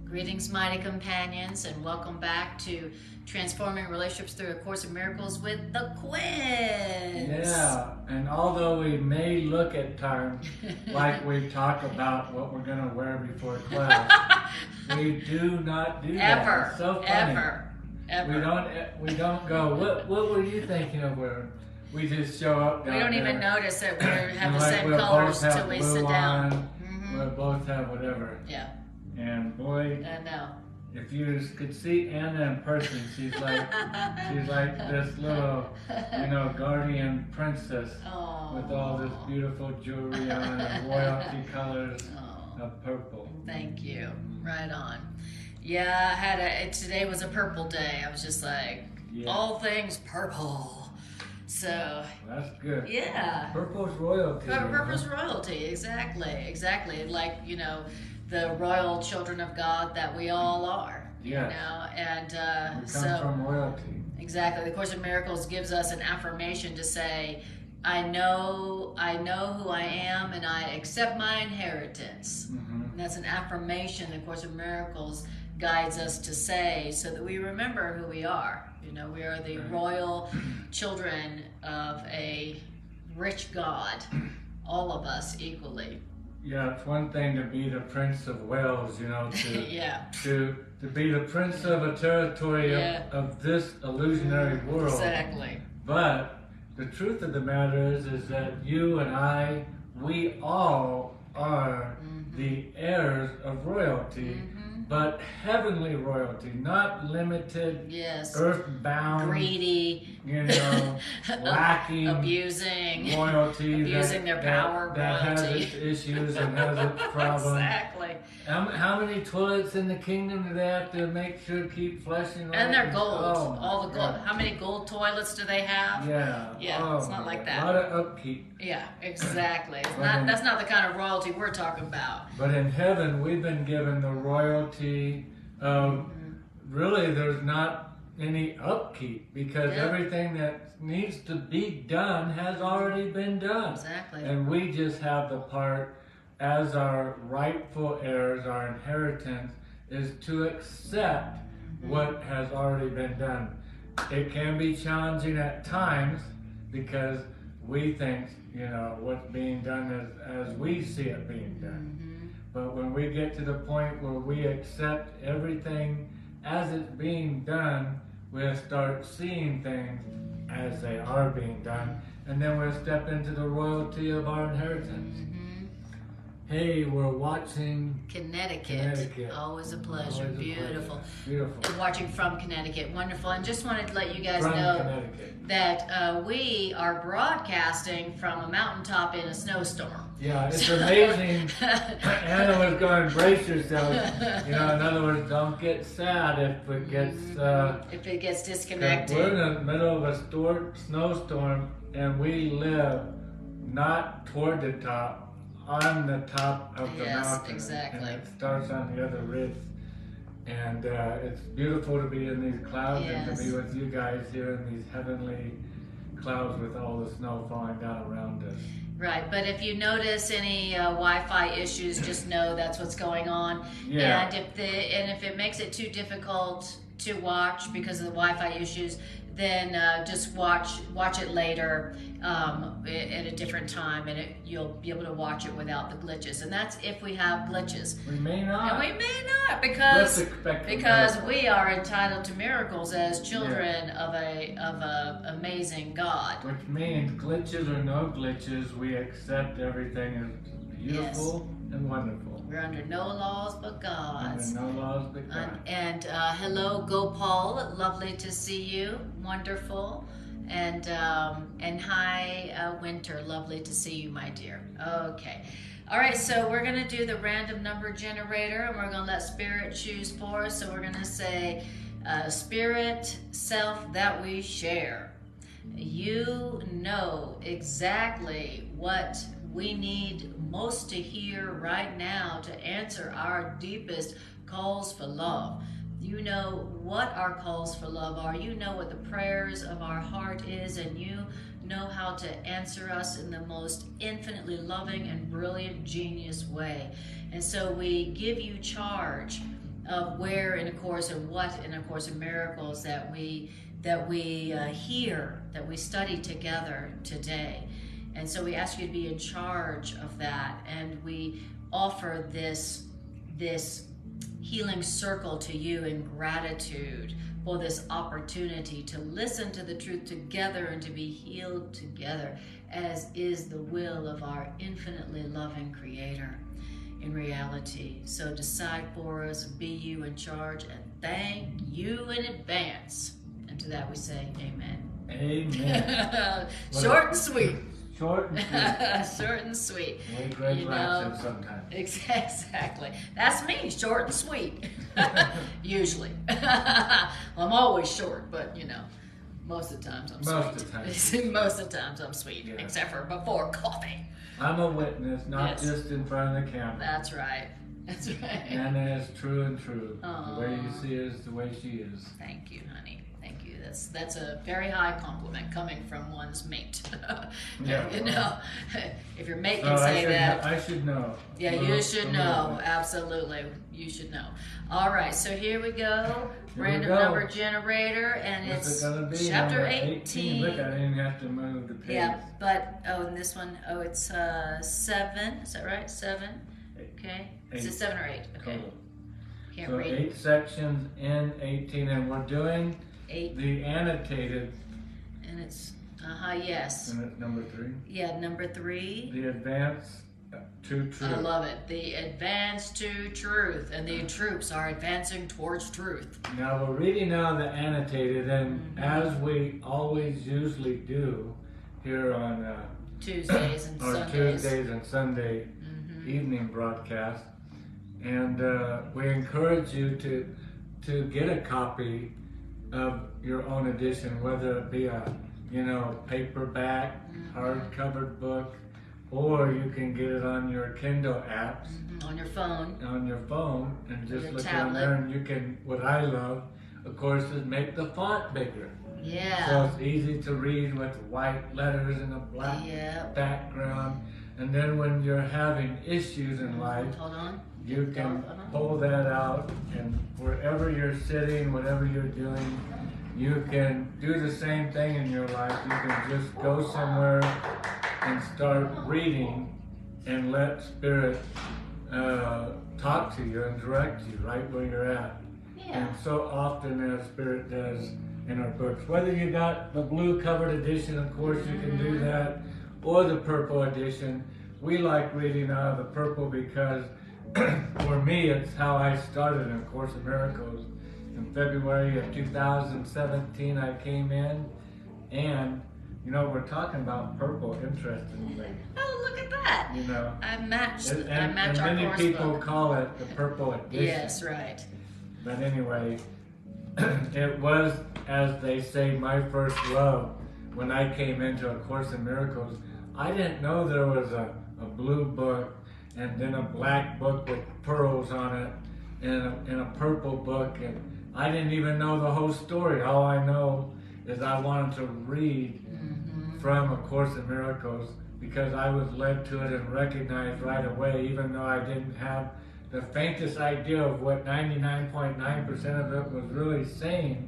Greetings, mighty companions, and welcome back to Transforming Relationships Through A Course in Miracles with the Quinns. Yeah, and although we may look at times like we talk about what we're going to wear before class, we do not do that. Ever. It's so funny. Ever. We don't go, what were you thinking of wearing? We just show up down We don't there. even notice that we have the like same we'll colors both have till we blue sit down. on, We'll both have whatever. Yeah. And boy, I know. if you could see Anna in person, she's like this little, guardian princess with all this beautiful jewelry on and royalty colors of purple. Thank you. Right on. Yeah, today was a purple day. I was just like, all things purple. So that's good. Yeah. Purple's royalty. Purple's royalty, exactly. Like, the royal children of God that we all are. Yes. And we come from royalty. Exactly. The Course in Miracles gives us an affirmation to say, I know who I am and I accept my inheritance. And that's an affirmation the Course in Miracles guides us to say so that we remember who we are. We are the royal children of a rich God, all of us equally. Yeah, it's one thing to be the Prince of Wales, to be the prince of a territory of this illusionary world. Exactly. But the truth of the matter is that you and I, we all are the heirs of royalty, but heavenly royalty, not limited, earthbound, greedy, lacking, abusing their power, that has its issues and has its problems. Exactly. How many toilets in the kingdom do they have to make sure to keep flushing? And they're gold. All the gold. How many gold toilets do they have? Yeah. It's not like that. A lot of upkeep. Yeah, exactly. That's not the kind of royalty we're talking about. But in heaven, we've been given the royalty of really there's not any upkeep because everything that needs to be done has already been done. Exactly. And we just have the part as our rightful heirs, our inheritance is to accept what has already been done. It can be challenging at times because we think, what's being done is as we see it being done. But when we get to the point where we accept everything as it's being done, we'll start seeing things as they are being done, and then we'll step into the royalty of our inheritance. Hey, we're watching Connecticut. Always a pleasure. Always Beautiful. Beautiful. And watching from Connecticut. Wonderful. And just wanted to let you guys know that we are broadcasting from a mountaintop in a snowstorm. Yeah, it's amazing. Anna was going, brace yourself. In other words, don't get sad if it gets disconnected. We're in the middle of a snowstorm, and we live not toward the top, on the top of the mountain. Exactly. And it starts on the other ridge. And it's beautiful to be in these clouds and to be with you guys here in these heavenly clouds with all the snow falling down around us. Right, but if you notice any Wi-Fi issues, just know that's what's going on. Yeah. And if it makes it too difficult to watch because of the Wi-Fi issues, then just watch it later at a different time, and you'll be able to watch it without the glitches. And that's if we have glitches. We may not. And we may not because we are entitled to miracles as children of a amazing God. Which means glitches or no glitches, we accept everything as beautiful and wonderful. We're under no laws but God's. Under no laws but God. And hello, Gopal. Lovely to see you. Wonderful. And hi, Winter. Lovely to see you, my dear. Okay. All right, so we're going to do the random number generator, and we're going to let Spirit choose for us. So we're going to say, Spirit, self that we share. You know exactly what we need most to hear right now to answer our deepest calls for love. You know what our calls for love are. You know what the prayers of our heart is, and you know how to answer us in the most infinitely loving and brilliant, genius way. And so we give you charge of where in A Course, or what in A Course in Miracles that we hear, that we study together today. And so we ask you to be in charge of that, and we offer this healing circle to you in gratitude for this opportunity to listen to the truth together and to be healed together, as is the will of our infinitely loving Creator in reality. So decide for us, be you in charge, and thank you in advance. And to that we say amen. Amen. Short and sweet. Short and sweet. Short and sweet. Way Greg laughs sometimes. Exactly. That's me, short and sweet. Usually. Well, I'm always short, but most of the times I'm sweet. Most of the times I'm sweet, yeah. Except for before coffee. I'm a witness, not just in front of the camera. That's right. That's right. And it is true and true. The way you see is the way she is. Thank you, honey. Thank you. That's a very high compliment coming from one's mate. Yeah. If your mate can say that. I should know. Yeah, you should know. Absolutely. You should know. All right, so here we go. Random number generator, and it's chapter 18. Look, I didn't even have to move the page. Yeah, but, in this one, it's 7. Is that right? 7? Okay. Is it 7 or 8? Okay. Total. Can't so read. 8 sections in 18, and we're doing 8. The annotated. And it's, yes. And it's number 3. Yeah, number 3. The advance to truth. I love it. The advance to truth, and the troops are advancing towards truth. Now we're reading now the annotated, and as we always usually do here on Tuesdays and Sunday evening broadcast, and we encourage you to get a copy of your own edition, whether it be a paperback, hardcover book, or you can get it on your Kindle apps. On your phone. On your phone, and just look tablet. on there, and you can, what I love, of course, is make the font bigger. Yeah. So it's easy to read with white letters and a black background. And then when you're having issues in life, you can pull that out, and wherever you're sitting, whatever you're doing, you can do the same thing in your life. You can just go somewhere and start reading and let Spirit talk to you and direct you right where you're at. Yeah. And so often as Spirit does in our books. Whether you got the blue covered edition, of course you can do that, or the purple edition. We like reading out of the purple because for me it's how I started in A Course in Miracles. In February of 2017 I came in, and we're talking about purple, interestingly. Oh, look at that. I match our and many people book. Call it the purple edition. Yes, right. But anyway, it was, as they say, my first love when I came into A Course in Miracles. I didn't know there was a blue book, and then a black book with pearls on it, and a purple book, and I didn't even know the whole story. All I know is I wanted to read from A Course in Miracles because I was led to it and recognized right away, even though I didn't have the faintest idea of what 99.9% of it was really saying.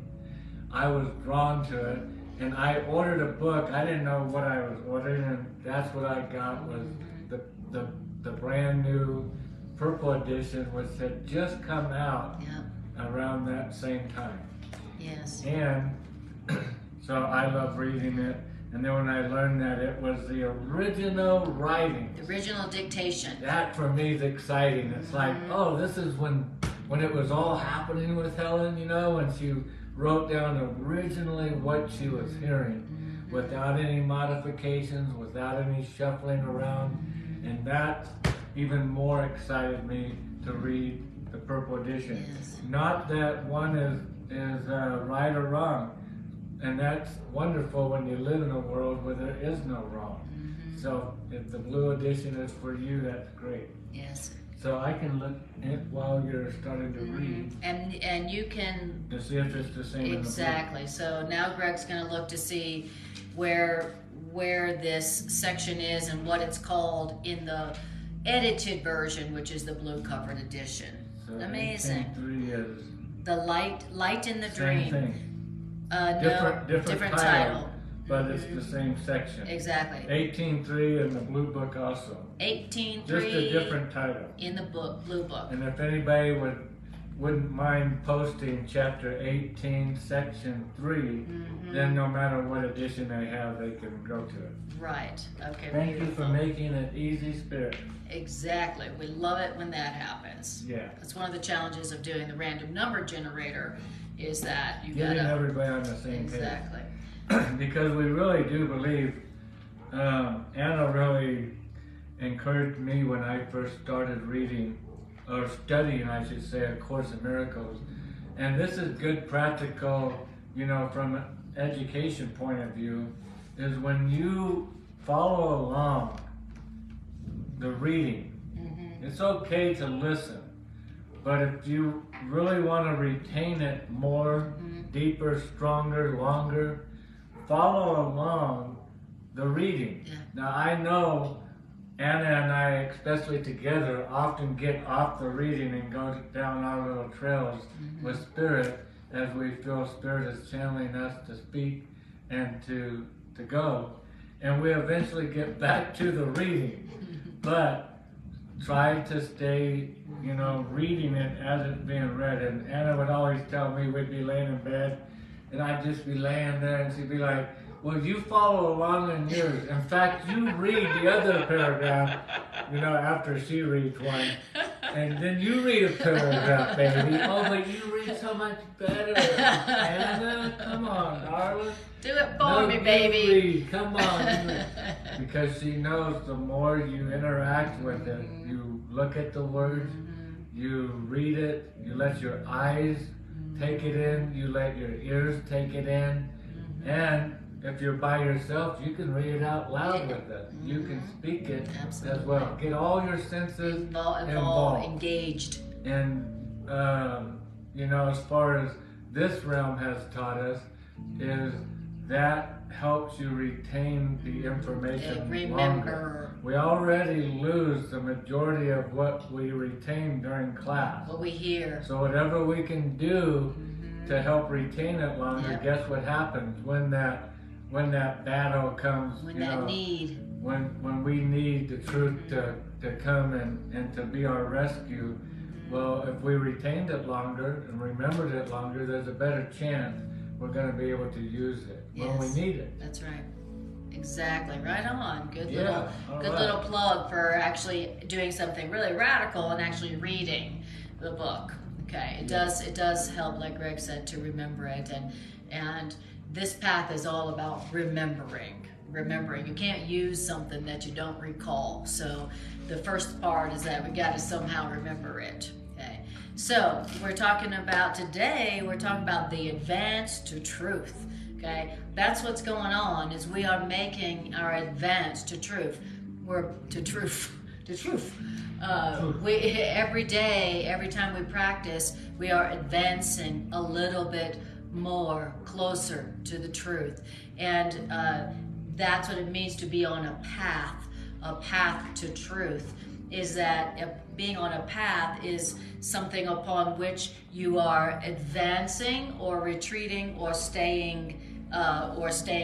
I was drawn to it, and I ordered a book. I didn't know what I was ordering, and that's what I got was the brand new purple edition, which had just come out around that same time. Yes. And so I love reading it. And then when I learned that it was the original writing. The original dictation. That for me is exciting. It's like, oh, this is when it was all happening with Helen, when she wrote down originally what she was hearing without any modifications, without any shuffling around. And that even more excited me to read the purple edition. Yes. Not that one is right or wrong. And that's wonderful when you live in a world where there is no wrong. So if the blue edition is for you, that's great. Yes. So I can look at while you're starting to read. And you can... To see if it's the same. Exactly. So now Greg's going to look to see where this section is and what it's called in the edited version, which is the blue covered edition. So Amazing. 18.3 is The light in the same dream. thing. No, Different title, but it's the same section. Exactly. 18.3 in the blue book also. 18.3. Just a different title. In the book, blue book. And if anybody wouldn't mind posting chapter 18, section 3, then no matter what edition they have, they can go to it. Right. Okay. Thank you beautiful. for making it easy, Spirit. Exactly. We love it when that happens. Yeah. That's one of the challenges of doing the random number generator, is that you Getting gotta everybody on the same exactly. page. Because we really do believe, Anna really encouraged me when I first started reading, or studying, I should say, A Course in Miracles. And this is good practical, you know, from an education point of view, is when you follow along the reading, it's okay to listen. But if you really want to retain it more, deeper, stronger, longer, follow along the reading. Yeah. Now I know Anna and I, especially together, often get off the reading and go down our little trails with Spirit as we feel Spirit is channeling us to speak and to go. And we eventually get back to the reading. But try to stay, you know, reading it as it's being read. And Anna would always tell me, we'd be laying in bed, and I'd just be laying there, and she'd be like, well, you follow along in yours. In fact, you read the other paragraph, you know, after she reads one. And then you read a paragraph, baby. Oh, but you read so much better. Anna, come on, darling. Do it for me, baby. Read. Come on. Because she knows the more you interact with it, you look at the words, you read it, you let your eyes take it in, you let your ears take it in, and if you're by yourself, you can read it out loud with it. You can speak it as well. Get all your senses involved. Engaged. And, you know, as far as this realm has taught us, is that helps you retain the information longer. We already lose the majority of what we retain during class. What we hear. So whatever we can do to help retain it longer, guess what happens when that battle comes, when you that know, need. when we need the truth to come and to be our rescue. Well, if we retained it longer and remembered it longer, there's a better chance we're going to be able to use it when we need it. That's right. Exactly. Right on. Good All little plug for actually doing something really radical and actually reading the book. Okay. It does help, like Greg said, to remember it, and this path is all about remembering. You can't use something that you don't recall. So the first part is that we got to somehow remember it. Okay. So we're talking about the advance to truth. Okay. That's what's going on, is we are making our advance to truth. To truth. We every day, every time we practice, we are advancing a little bit more closer to the truth, and that's what it means to be on a path to truth. Is that being on a path is something upon which you are advancing or retreating or standing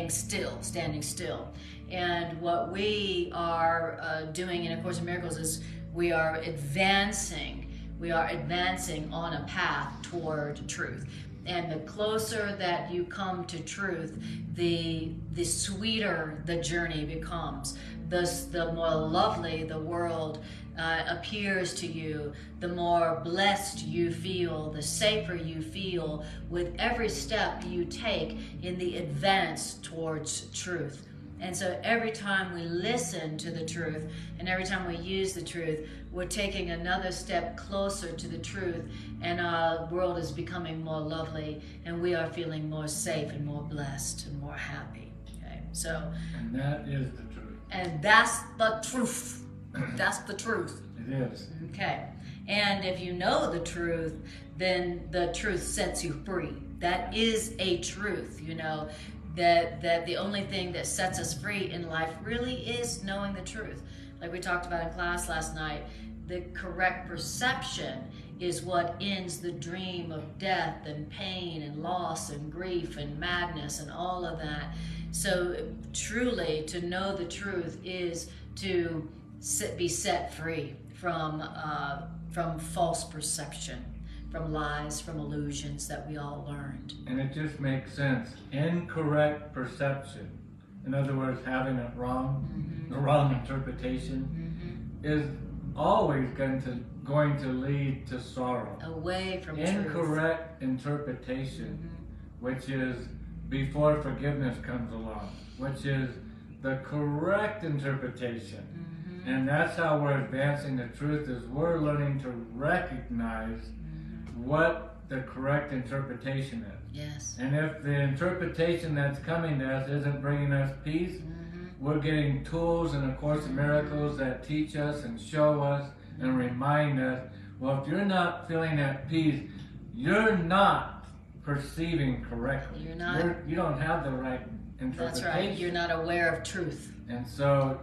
still. And what we are doing in A Course in Miracles is we are advancing on a path toward truth. And the closer that you come to truth, the sweeter the journey becomes. Thus, the more lovely the world appears to you, the more blessed you feel, the safer you feel with every step you take in the advance towards truth. And so every time we listen to the truth and every time we use the truth, we're taking another step closer to the truth, and our world is becoming more lovely, and we are feeling more safe and more blessed and more happy. Okay, so. And that is the truth. And that's the truth. That's the truth. It is. Okay. And if you know the truth, then the truth sets you free. That is a truth, you know. That the only thing that sets us free in life really is knowing the truth. Like we talked about in class last night, the correct perception is what ends the dream of death and pain and loss and grief and madness and all of that. So truly, to know the truth is to be set free from false perception, from lies, from illusions that we all learned. And it just makes sense. Incorrect perception, in other words, having it wrong, the wrong interpretation, is always going to lead to sorrow. Away from Incorrect interpretation, which is before forgiveness comes along, which is the correct interpretation. And that's how we're advancing the truth, is we're learning to recognize what the correct interpretation is. Yes. And if the interpretation that's coming to us isn't bringing us peace, we're getting tools in A Course in Miracles that teach us and show us and remind us, well, if you're not feeling at peace, you're not perceiving correctly. You don't have the right interpretation. That's right. You're not aware of truth. And so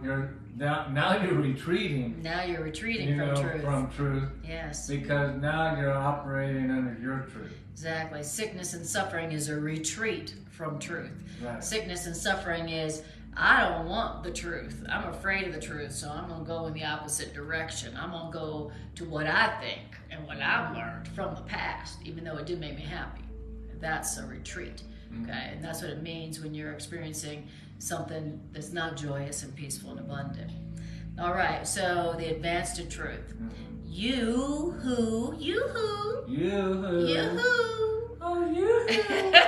now you're retreating. Now you're retreating from truth. Yes. Because now you're operating under your truth. Exactly. Sickness and suffering is a retreat from truth. Right. Sickness and suffering is, I don't want the truth. I'm afraid of the truth, so I'm going to go in the opposite direction. I'm going to go to what I think and what I've learned from the past, even though it did make me happy. That's a retreat. Okay, and that's what it means when you're experiencing something that's not joyous and peaceful and abundant. All right, so the advance to truth. You-hoo, oh, you-hoo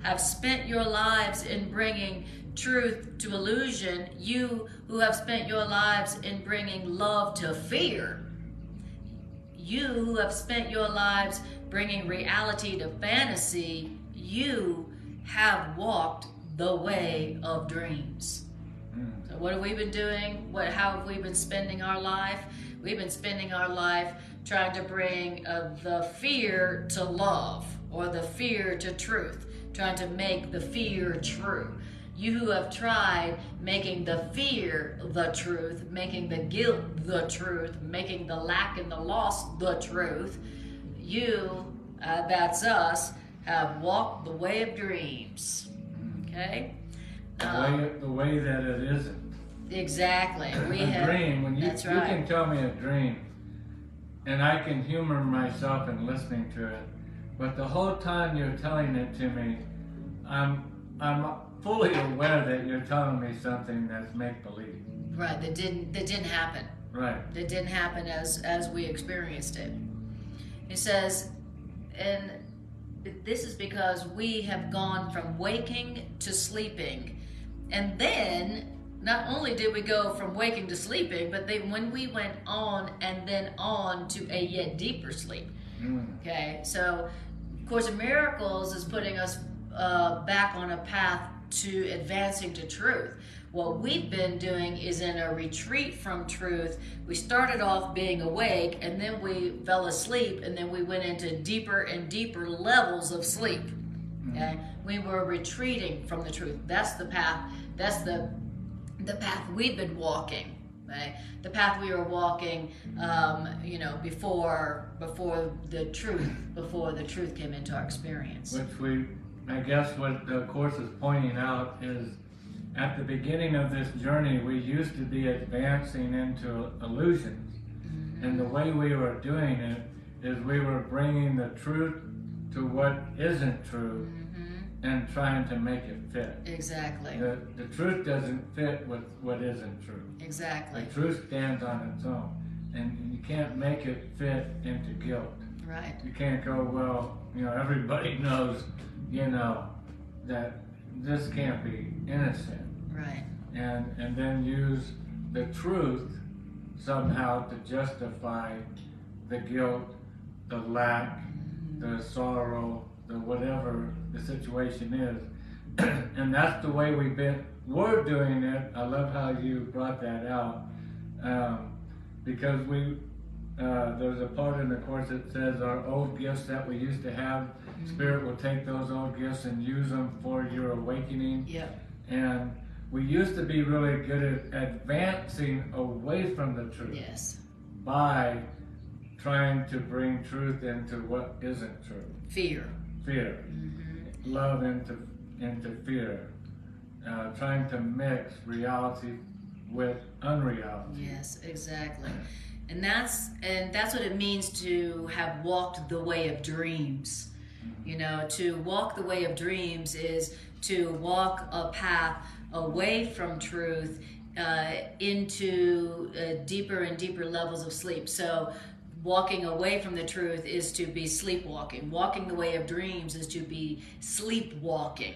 have spent your lives in bringing truth to illusion. You who have spent your lives in bringing love to fear. You who have spent your lives bringing reality to fantasy, you have walked the way of dreams. So what have we been doing? How have we been spending our life? We've been spending our life trying to bring the fear to love, or the fear to truth, trying to make the fear true. You who have tried making the fear the truth, making the guilt the truth, making the lack and the loss the truth, you, that's us, have walked the way of dreams. Okay? The way that it isn't. Exactly. Dream, when that's you right. can tell me a dream, and I can humor myself in listening to it, but the whole time you're telling it to me, I'm fully aware that you're telling me something that's make-believe. Right, that didn't happen. Right. That didn't happen as we experienced it. It says, and this is because we have gone from waking to sleeping. And then, not only did we go from waking to sleeping, but when we went on and then on to a yet deeper sleep. Okay, so Course in Miracles is putting us back on a path to advancing to truth. What we've been doing is in a retreat from truth. We started off being awake, and then we fell asleep, and then we went into deeper and deeper levels of sleep. Okay? We were retreating from the truth. That's the path. That's the path we've been walking. Okay? The path we were walking, before the truth came into our experience. I guess what the Course is pointing out is, at the beginning of this journey, we used to be advancing into illusions. And the way we were doing it is we were bringing the truth to what isn't true and trying to make it fit. Exactly. The truth doesn't fit with what isn't true. Exactly. The truth stands on its own. And you can't make it fit into guilt. Right. You can't go, well, everybody knows, that this can't be innocent. Right. And then use the truth somehow to justify the guilt, the lack, the sorrow, the whatever the situation is. And that's the way we're doing it. I love how you brought that out. Because there's a part in the Course that says our old gifts that we used to have, Spirit will take those old gifts and use them for your awakening. Yep. And we used to be really good at advancing away from the truth. Yes. By trying to bring truth into what isn't true. Fear. Fear. Love into fear. Trying to mix reality with unreality. Yes, exactly. And that's what it means to have walked the way of dreams. You know, to walk the way of dreams is to walk a path away from truth into deeper and deeper levels of sleep. So walking away from the truth is to be sleepwalking. Walking the way of dreams is to be sleepwalking.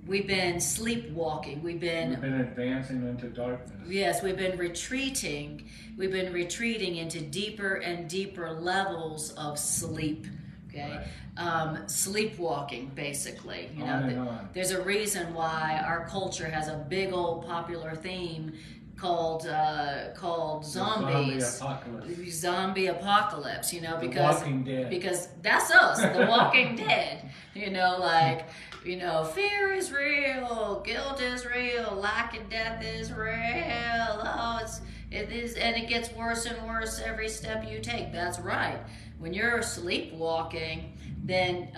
We've been sleepwalking. We've been advancing into darkness. Yes, we've been retreating. We've been retreating into deeper and deeper levels of sleep. Okay, Right. Sleepwalking, basically. You On and know, on. there's a reason why our culture has a big old popular theme called zombies. Zombie apocalypse. You know, The because Walking Dead. because that's us, The Walking Dead. You know, like. You know, fear is real, guilt is real, life and death is real. Oh, it is, and it gets worse and worse every step you take. That's right. When you're sleepwalking, then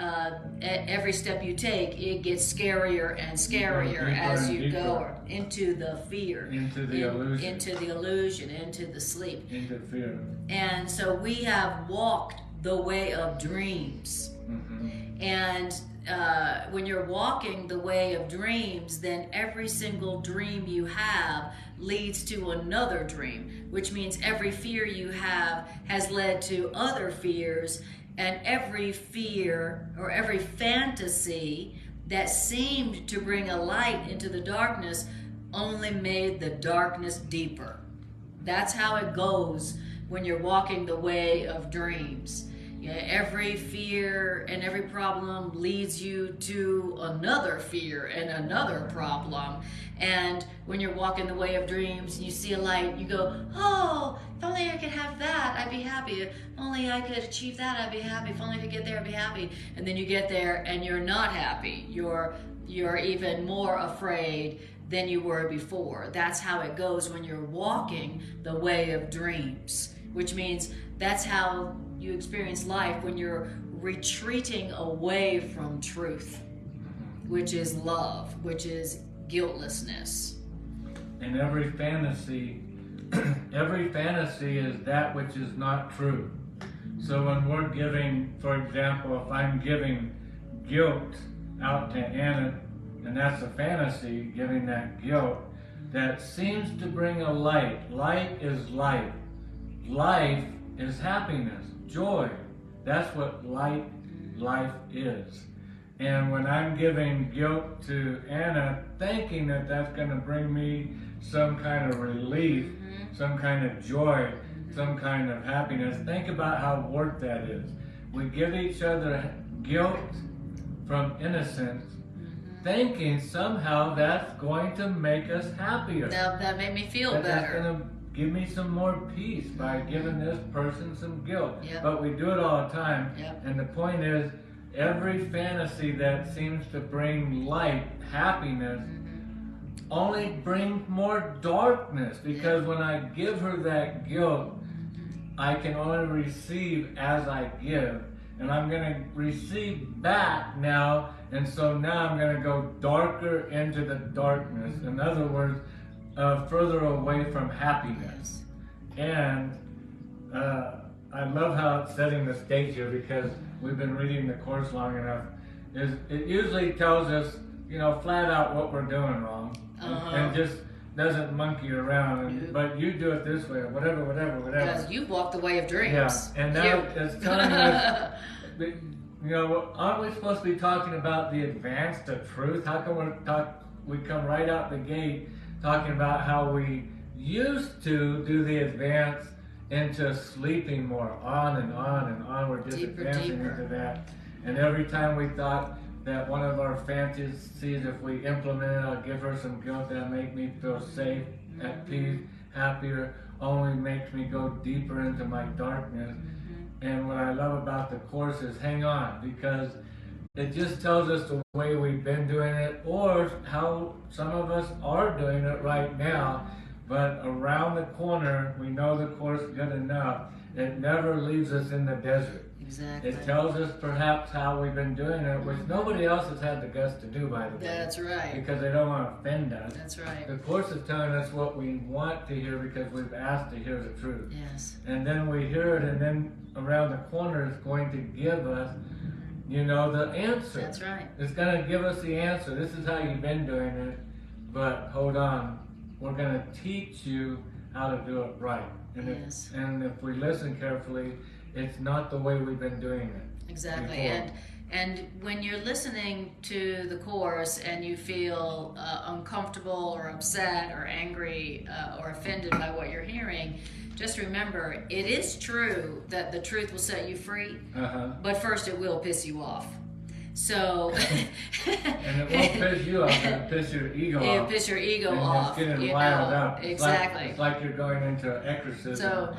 every step you take, it gets scarier and scarier as you go into the fear, into the illusion, into the sleep, into fear. And so we have walked the way of dreams, and when you're walking the way of dreams, then every single dream you have leads to another dream, which means every fear you have has led to other fears, and every fear or every fantasy that seemed to bring a light into the darkness only made the darkness deeper. That's how it goes when you're walking the way of dreams. Yeah, every fear and every problem leads you to another fear and another problem. And when you're walking the way of dreams, you see a light, you go, oh, if only I could have that, I'd be happy. If only I could achieve that, I'd be happy. If only I could get there, I'd be happy. And then you get there and you're not happy. You're even more afraid than you were before. That's how it goes when you're walking the way of dreams, which means that's how you experience life when you're retreating away from truth, which is love, which is guiltlessness. And every fantasy is that which is not true. So when we're giving, for example, if I'm giving guilt out to Anna, and that's a fantasy, giving that guilt, that seems to bring a light. Light is life. Life is happiness, joy. That's what life is. And when I'm giving guilt to Anna, thinking that that's going to bring me some kind of relief, some kind of joy, some kind of happiness, think about how warped that is. We give each other guilt from innocence, thinking somehow that's going to make us happier. That made me feel better. That's going to give me some more peace by giving this person some guilt. Yep. But we do it all the time. Yep. And the point is, every fantasy that seems to bring light, happiness, only brings more darkness. Because when I give her that guilt, I can only receive as I give. And I'm going to receive back now. And so now I'm going to go darker into the darkness. In other words, further away from happiness. And I love how it's setting the stage here, because we've been reading the course long enough. It usually tells us, flat out what we're doing wrong, and just doesn't monkey around. But you do it this way, or whatever. Because you walk the way of dreams. Yeah, and now it's telling us, aren't we supposed to be talking about the advance to truth? How come we come right out the gate talking about how we used to do the advance into sleeping more, on and on and on. We're just advancing into that. And every time we thought that one of our fantasies, if we implement it, I'll give her some guilt, that'll make me feel safe, at peace, happier, only makes me go deeper into my darkness. And what I love about the course is hang on, because it just tells us the way we've been doing it, or how some of us are doing it right now. But around the corner, we know the course good enough, It never leaves us in the desert. Exactly. It tells us perhaps how we've been doing it, which nobody else has had the guts to do, by the way. That's right. Because they don't want to offend us. That's right. The Course is telling us what we want to hear because we've asked to hear the truth. Yes. And then we hear it, and then around the corner is going to give us, you know, the answer. That's right. It's going to give us the answer. This is how you've been doing it, but hold on. We're going to teach you how to do it right. And, Yes. if we listen carefully, it's not the way we've been doing it. Exactly. before. And when you're listening to the Course and you feel uncomfortable or upset or angry or offended by what you're hearing, just remember, it is true that the truth will set you free, but first it will piss you off. So, and it won't piss you off, it'll piss your ego off. It'll piss your ego and off. It's getting riled up. Exactly. It's like you're going into an exorcism. So,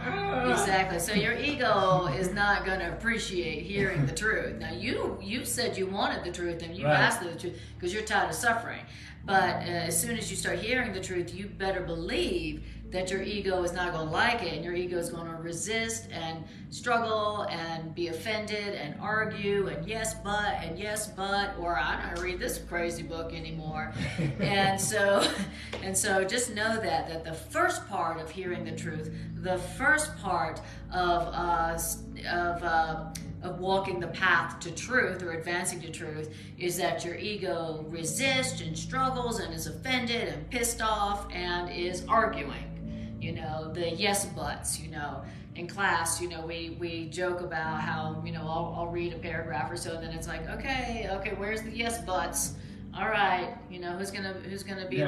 exactly. So your ego is not going to appreciate hearing the truth. Now, you said you wanted the truth and you asked for the truth because you're tired of suffering. But as soon as you start hearing the truth, you better believe that your ego is not going to like it, and your ego is going to resist and struggle and be offended and argue and yes but, or I'm not going to read this crazy book anymore. and so just know that the first part of hearing the truth, the first part of walking the path to truth or advancing to truth is that your ego resists and struggles and is offended and pissed off and is arguing. You know, the yes buts, you know. In class, you know, we joke about how, you know, I'll read a paragraph or so and then it's like, okay, where's the yes buts? All right, you know, who's gonna be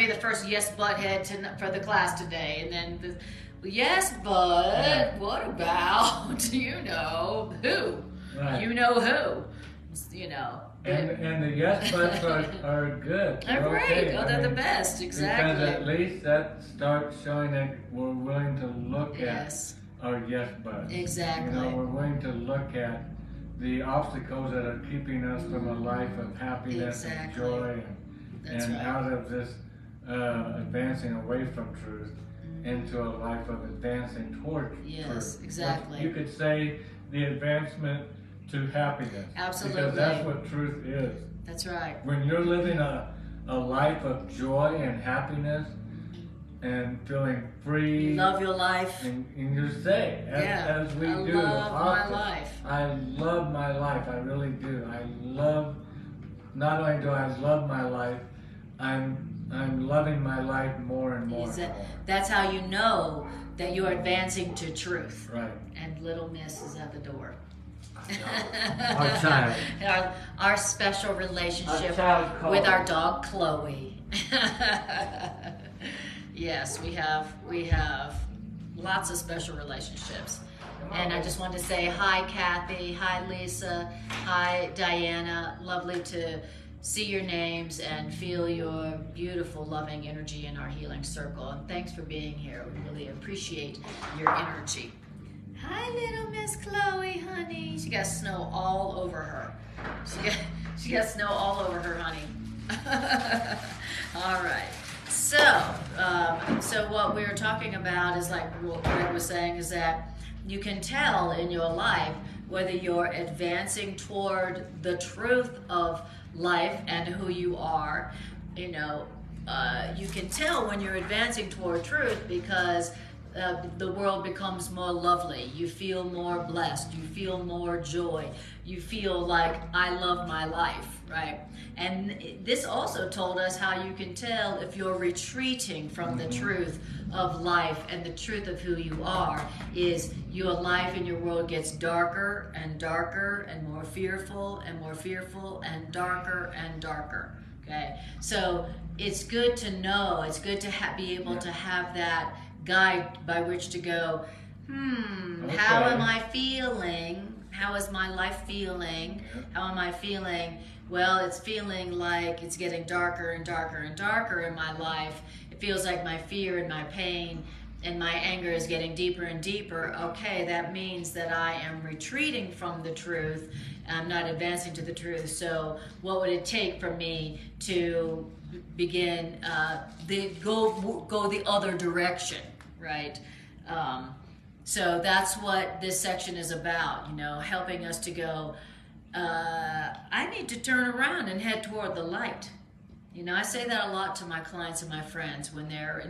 the first yes butt head for the class today? And then yes, but what about, you know, who? Right. You know who? You know. And the yes buts are good. They're great. Oh, they're the best. Exactly. Because at least that starts showing that we're willing to look at our yes buts. Exactly. You know, we're willing to look at the obstacles that are keeping us from a life of happiness and joy and out of this advancing away from truth into a life of advancing toward truth. Yes, exactly. You could say the advancement to happiness. Absolutely. Because that's what truth is. That's right. When you're living a life of joy and happiness and feeling free. You love your life. And you say, as we do. I love my life. I love my life. I really do. Not only do I love my life, I'm loving my life more and more. That's how you know that you're advancing to truth. Right. And little Miss is at the door. Our child. Our special relationship with our dog Chloe. Yes, we have lots of special relationships. And I just wanted to say hi, Kathy. Hi, Lisa. Hi, Diana. Lovely to see your names and feel your beautiful, loving energy in our healing circle. And thanks for being here. We really appreciate your energy. Hi, little Miss Chloe, honey. She got snow all over her. She got snow all over her, honey. All right. So what we were talking about is, like what Greg was saying, is that you can tell in your life whether you're advancing toward the truth of life and who you are. You know, you can tell when you're advancing toward truth because the world becomes more lovely. You feel more blessed. You feel more joy. You feel like I love my life, right? And this also told us how you can tell if you're retreating from the truth of life and the truth of who you are is your life and your world gets darker and darker and more fearful and more fearful and darker and darker. Okay, so it's good to know. It's good to be able to have that guide by which to go, how am I feeling? How is my life feeling? How am I feeling? Well, it's feeling like it's getting darker and darker and darker in my life. It feels like my fear and my pain and my anger is getting deeper and deeper. Okay, that means that I am retreating from the truth. I'm not advancing to the truth. So what would it take for me to begin go the other direction, right? So that's what this section is about, helping us to go, I need to turn around and head toward the light. I say that a lot to my clients and my friends when they're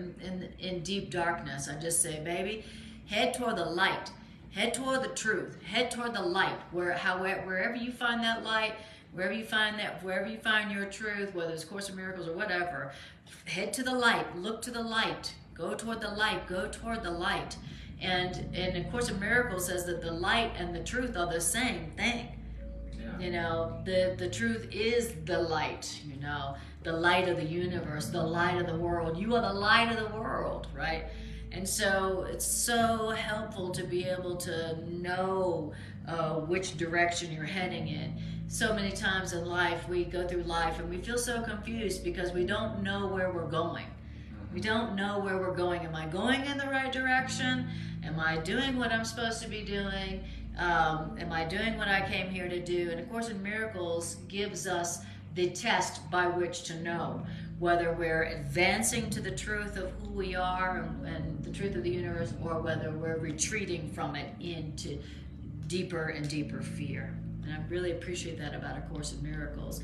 in deep darkness. I just say, baby, head toward the light. Head toward the truth. Head toward the light. Wherever you find that light, wherever you find your truth, whether it's Course in Miracles or whatever, head to the light. Look to the light. Go toward the light. Go toward the light. And A Course in Miracles says that the light and the truth are the same thing. Yeah. The truth is the light. The light of the universe, the light of the world. You are the light of the world, right? And so it's so helpful to be able to know which direction you're heading in. So many times in life, we go through life and we feel so confused because we don't know where we're going. We don't know where we're going. Am I going in the right direction? Am I doing what I'm supposed to be doing? Am I doing what I came here to do? And A Course in Miracles gives us the test by which to know whether we're advancing to the truth of who we are and the truth of the universe, or whether we're retreating from it into deeper and deeper fear. And I really appreciate that about A Course in Miracles.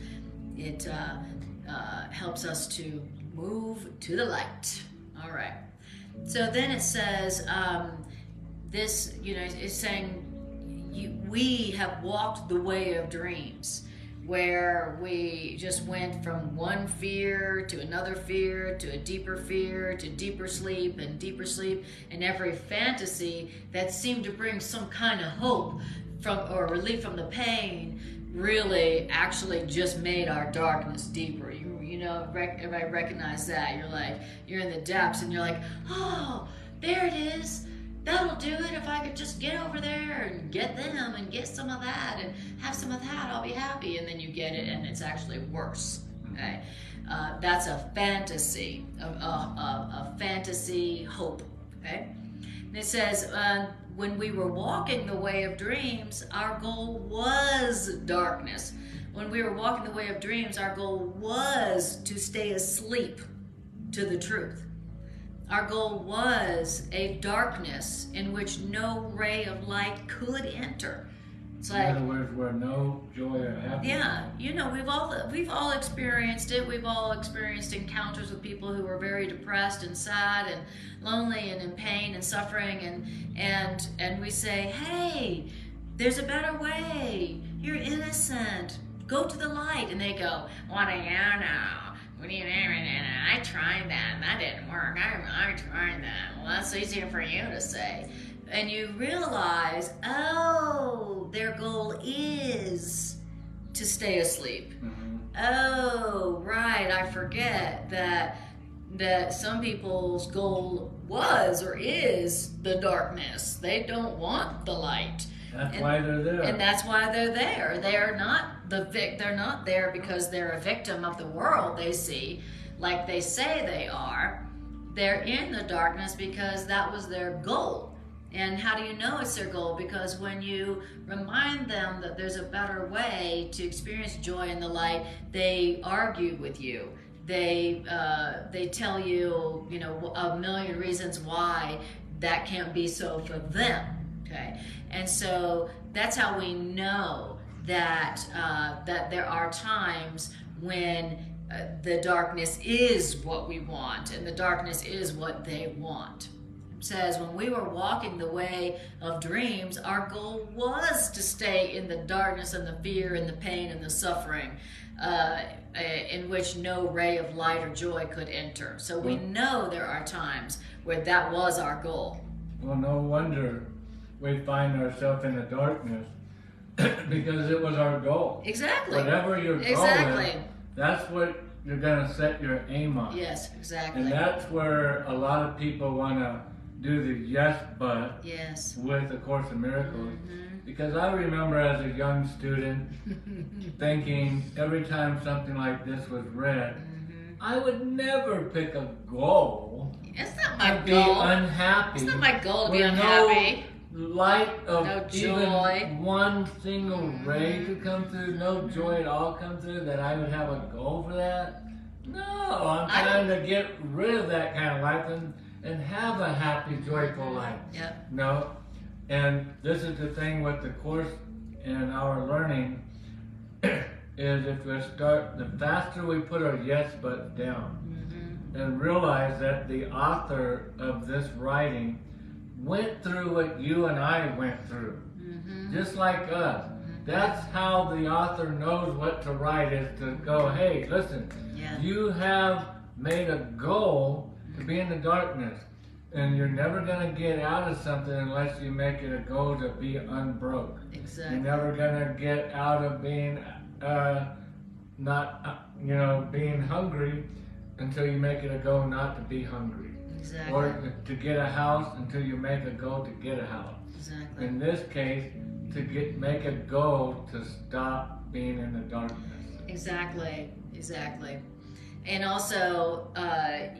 It helps us to move to the light. All right. So then it says, it's saying we have walked the way of dreams, where we just went from one fear to another fear to a deeper fear to deeper sleep, and every fantasy that seemed to bring some kind of hope or relief from the pain really actually just made our darkness deeper. Everybody recognize that. You're in the depths and you're like, oh, there it is. That'll do it. If I could just get over there and get them and get some of that and have some of that, I'll be happy. And then you get it and it's actually worse. Okay, that's a fantasy, a fantasy hope. Okay, and it says when we were walking the way of dreams, our goal was darkness. When we were walking the way of dreams, our goal was to stay asleep to the truth. Our goal was a darkness in which no ray of light could enter. It's like, in other words, where no joy or happiness. Yeah, we've all experienced it. We've all experienced encounters with people who were very depressed and sad and lonely and in pain and suffering, and we say, hey, there's a better way. You're innocent. Go to the light. And they go, what do you know? What do you mean? I tried that. That didn't work. I tried that. Well, that's easier for you to say. And you realize, oh, their goal is to stay asleep. Mm-hmm. Oh, right. I forget that some people's goal was or is the darkness. They don't want the light. That's why they're there. And that's why they're there. They're not they're not there because they're a victim of the world they see, like they say they are. They're in the darkness because that was their goal. And how do you know it's their goal? Because when you remind them that there's a better way to experience joy in the light, they argue with you. They tell you, a million reasons why that can't be so for them. Okay, and so that's how we know that there are times when the darkness is what we want, and the darkness is what they want. It says when we were walking the way of dreams, our goal was to stay in the darkness and the fear and the pain and the suffering, in which no ray of light or joy could enter. So we know there are times where that was our goal. Well, no wonder we find ourselves in the darkness because it was our goal. Exactly. Whatever your goal is, that's what you're going to set your aim on. Yes, exactly. And that's where a lot of people want to do the yes but with A Course in Miracles. Mm-hmm. Because I remember as a young student thinking every time something like this was read, I would never pick a goal. It's not my to goal. Be unhappy. It's not my goal to be unhappy. No light of no joy. Even one single ray to come through, no joy at all come through, that I would have a goal for that? No, I'm trying to get rid of that kind of life and have a happy, joyful life. Yep. No, And this is the thing with the course and our learning is if we start, the faster we put our yes buttons down and realize that the author of this writing went through what you and I went through, just like us. That's how the author knows what to write, is to go, hey, listen, you have made a goal to be in the darkness, and you're never going to get out of something unless you make it a goal to be unbroke. Exactly. You're never going to get out of being being hungry until you make it a goal not to be hungry. Exactly. Or to get a house until you make a goal to get a house. Exactly. In this case, to make a goal to stop being in the darkness. Exactly. And also,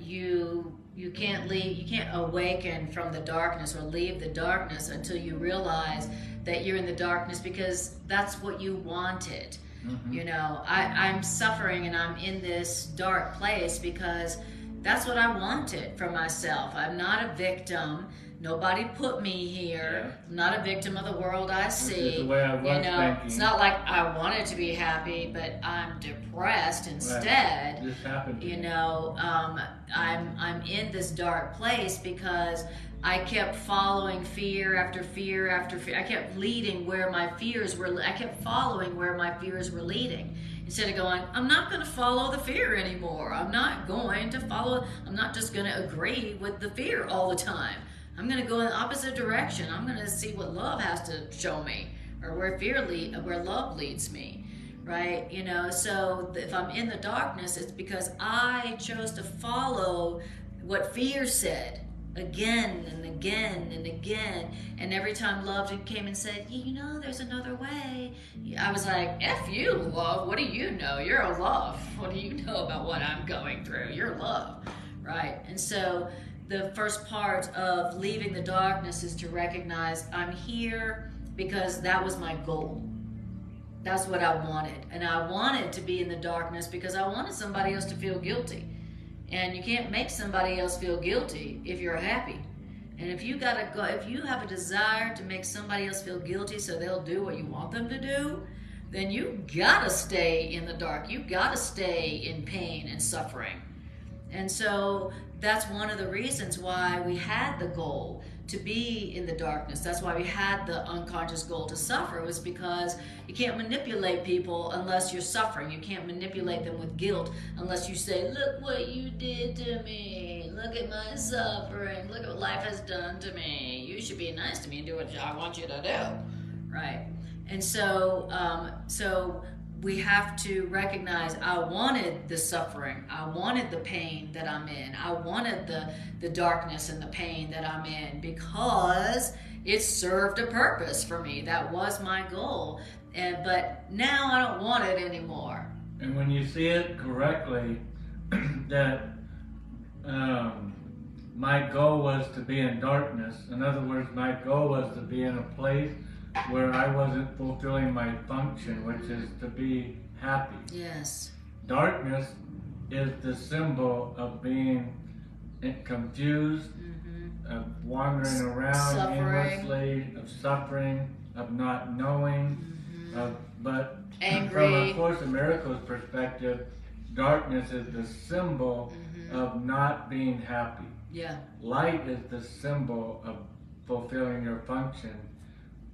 you can't leave, you can't awaken from the darkness or leave the darkness until you realize that you're in the darkness, because that's what you wanted. You know, I'm suffering and I'm in this dark place because that's what I wanted for myself. I'm not a victim. Nobody put me here. I'm not a victim of the world I see. Which is the way I was thinking. It's not like I wanted to be happy, but I'm depressed instead. Right. This happened to me. I'm in this dark place because I kept following fear after fear after fear. I kept leading where my fears were. I kept following where my fears were leading. Instead of going, I'm not going to follow the fear anymore. I'm not just going to agree with the fear all the time. I'm going to go in the opposite direction. I'm going to see what love has to show me, or where love leads me, right? So if I'm in the darkness, it's because I chose to follow what fear said again and again and again. And every time love came and said, there's another way, I was like, F you, love. What do you know? You're a love. What do you know about what I'm going through? You're love, right? And so the first part of leaving the darkness is to recognize I'm here because that was my goal. That's what I wanted. And I wanted to be in the darkness because I wanted somebody else to feel guilty. And you can't make somebody else feel guilty if you're happy. And if you have a desire to make somebody else feel guilty so they'll do what you want them to do, then you gotta stay in the dark. You gotta stay in pain and suffering. And so that's one of the reasons why we had the goal to be in the darkness. That's why we had the unconscious goal to suffer, was because you can't manipulate people unless you're suffering. You can't manipulate them with guilt unless you say, look what you did to me. Look at my suffering. Look at what life has done to me. You should be nice to me and do what I want you to do. Right? And so, we have to recognize I wanted the suffering. I wanted the pain that I'm in. I wanted the darkness and the pain that I'm in because it served a purpose for me. That was my goal. But now I don't want it anymore. And when you see it correctly, that my goal was to be in darkness. In other words, my goal was to be in a place where I wasn't fulfilling my function, which is to be happy. Yes. Darkness is the symbol of being confused, of wandering around aimlessly, of suffering, of not knowing, but angry. From a Course in Miracles perspective, darkness is the symbol of not being happy. Yeah. Light is the symbol of fulfilling your function.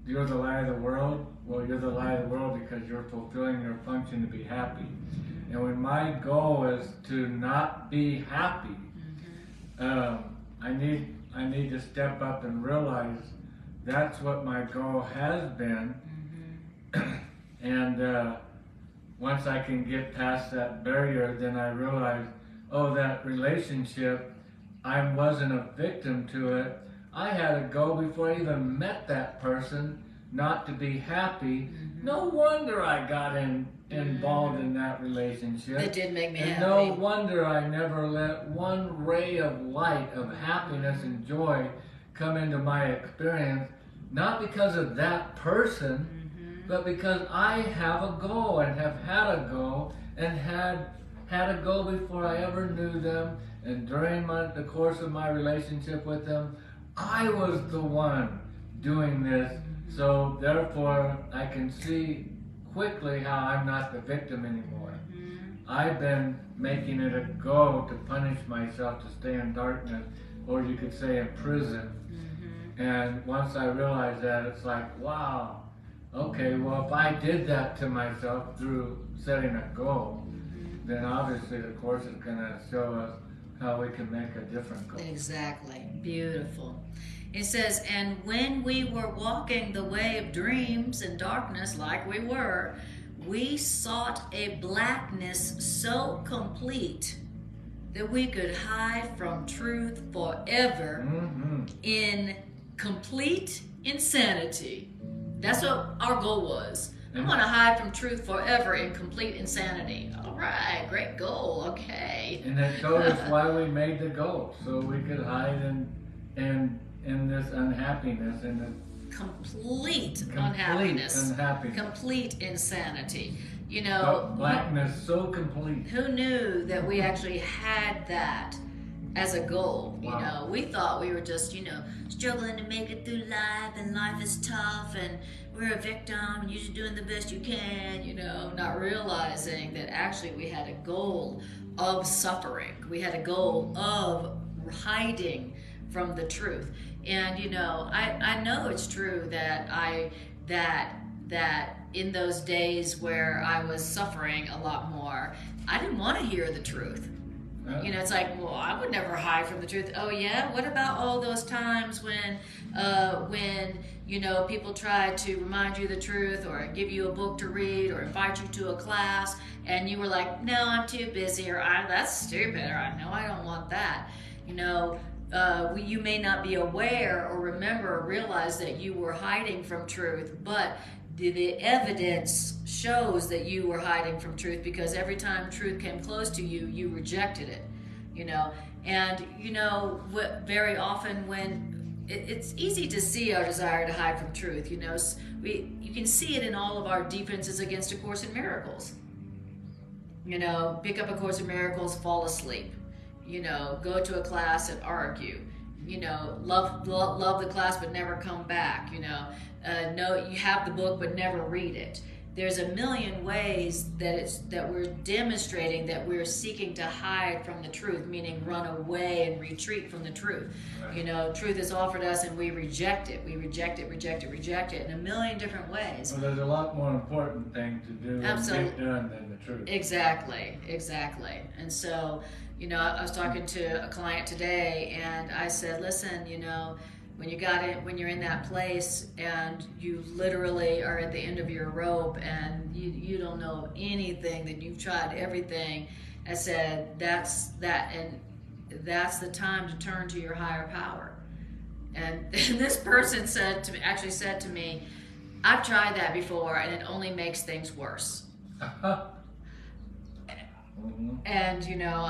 You're the light of the world. Well, you're the light of the world because you're fulfilling your function to be happy. And when my goal is to not be happy, I need to step up and realize that's what my goal has been. And once I can get past that barrier, then I realize, that relationship, I wasn't a victim to it. I had a goal before I even met that person, not to be happy. No wonder I got involved in that relationship. It did make me happy. No wonder I never let one ray of light, of happiness and joy come into my experience, not because of that person, but because I have a goal and have had a goal and had a goal before I ever knew them. And during the course of my relationship with them, I was the one doing this, so therefore I can see quickly how I'm not the victim anymore. I've been making it a goal to punish myself to stay in darkness, or you could say in prison. And once I realized that, it's like, wow, okay, well, if I did that to myself through setting a goal, then obviously the Course is going to show us how we can make a different goal. Exactly. Beautiful. It says, and when we were walking the way of dreams and darkness like we were, we sought a blackness so complete that we could hide from truth forever in complete insanity. That's what our goal was. I want to hide from truth forever in complete insanity. All right, great goal. Okay. And that goal is why we made the goal, so we could hide in this unhappiness and this complete unhappiness, complete insanity. You know, blackness so complete. Who knew that we actually had that as a goal? Wow. You know, we thought we were just, you know, struggling to make it through life, and life is tough, and we're a victim, and you're just doing the best you can, you know, not realizing that actually we had a goal of suffering. We had a goal of hiding from the truth. And, you know, I know it's true that that in those days where I was suffering a lot more, I didn't want to hear the truth. You know, it's like, well, I would never hide from the truth. Oh yeah, what about all those times when you know, people try to remind you the truth, or give you a book to read, or invite you to a class, and you were like, no, I'm too busy, or that's stupid, or I know I don't want that. You know, you may not be aware or remember or realize that you were hiding from truth, but the evidence shows that you were hiding from truth, because every time truth came close to you, you rejected it, you know. And, you know, very often when it's easy to see our desire to hide from truth, you know, you can see it in all of our defenses against A Course in Miracles. You know, pick up A Course in Miracles, fall asleep. You know, go to a class and argue. You know, love the class but never come back. You know, no, you have the book but never read it. There's a million ways that we're demonstrating that we're seeking to hide from the truth, meaning run away and retreat from the truth. Right. You know, truth is offered us and we reject it. We reject it in a million different ways. Well, there's a lot more important thing to do and get done than the truth. Exactly. And so, you know, I was talking to a client today, and I said, listen, you know, when you're in that place and you literally are at the end of your rope and you don't know anything, that you've tried everything, I said, that's the time to turn to your higher power. And this person said to me, I've tried that before and it only makes things worse. And, you know,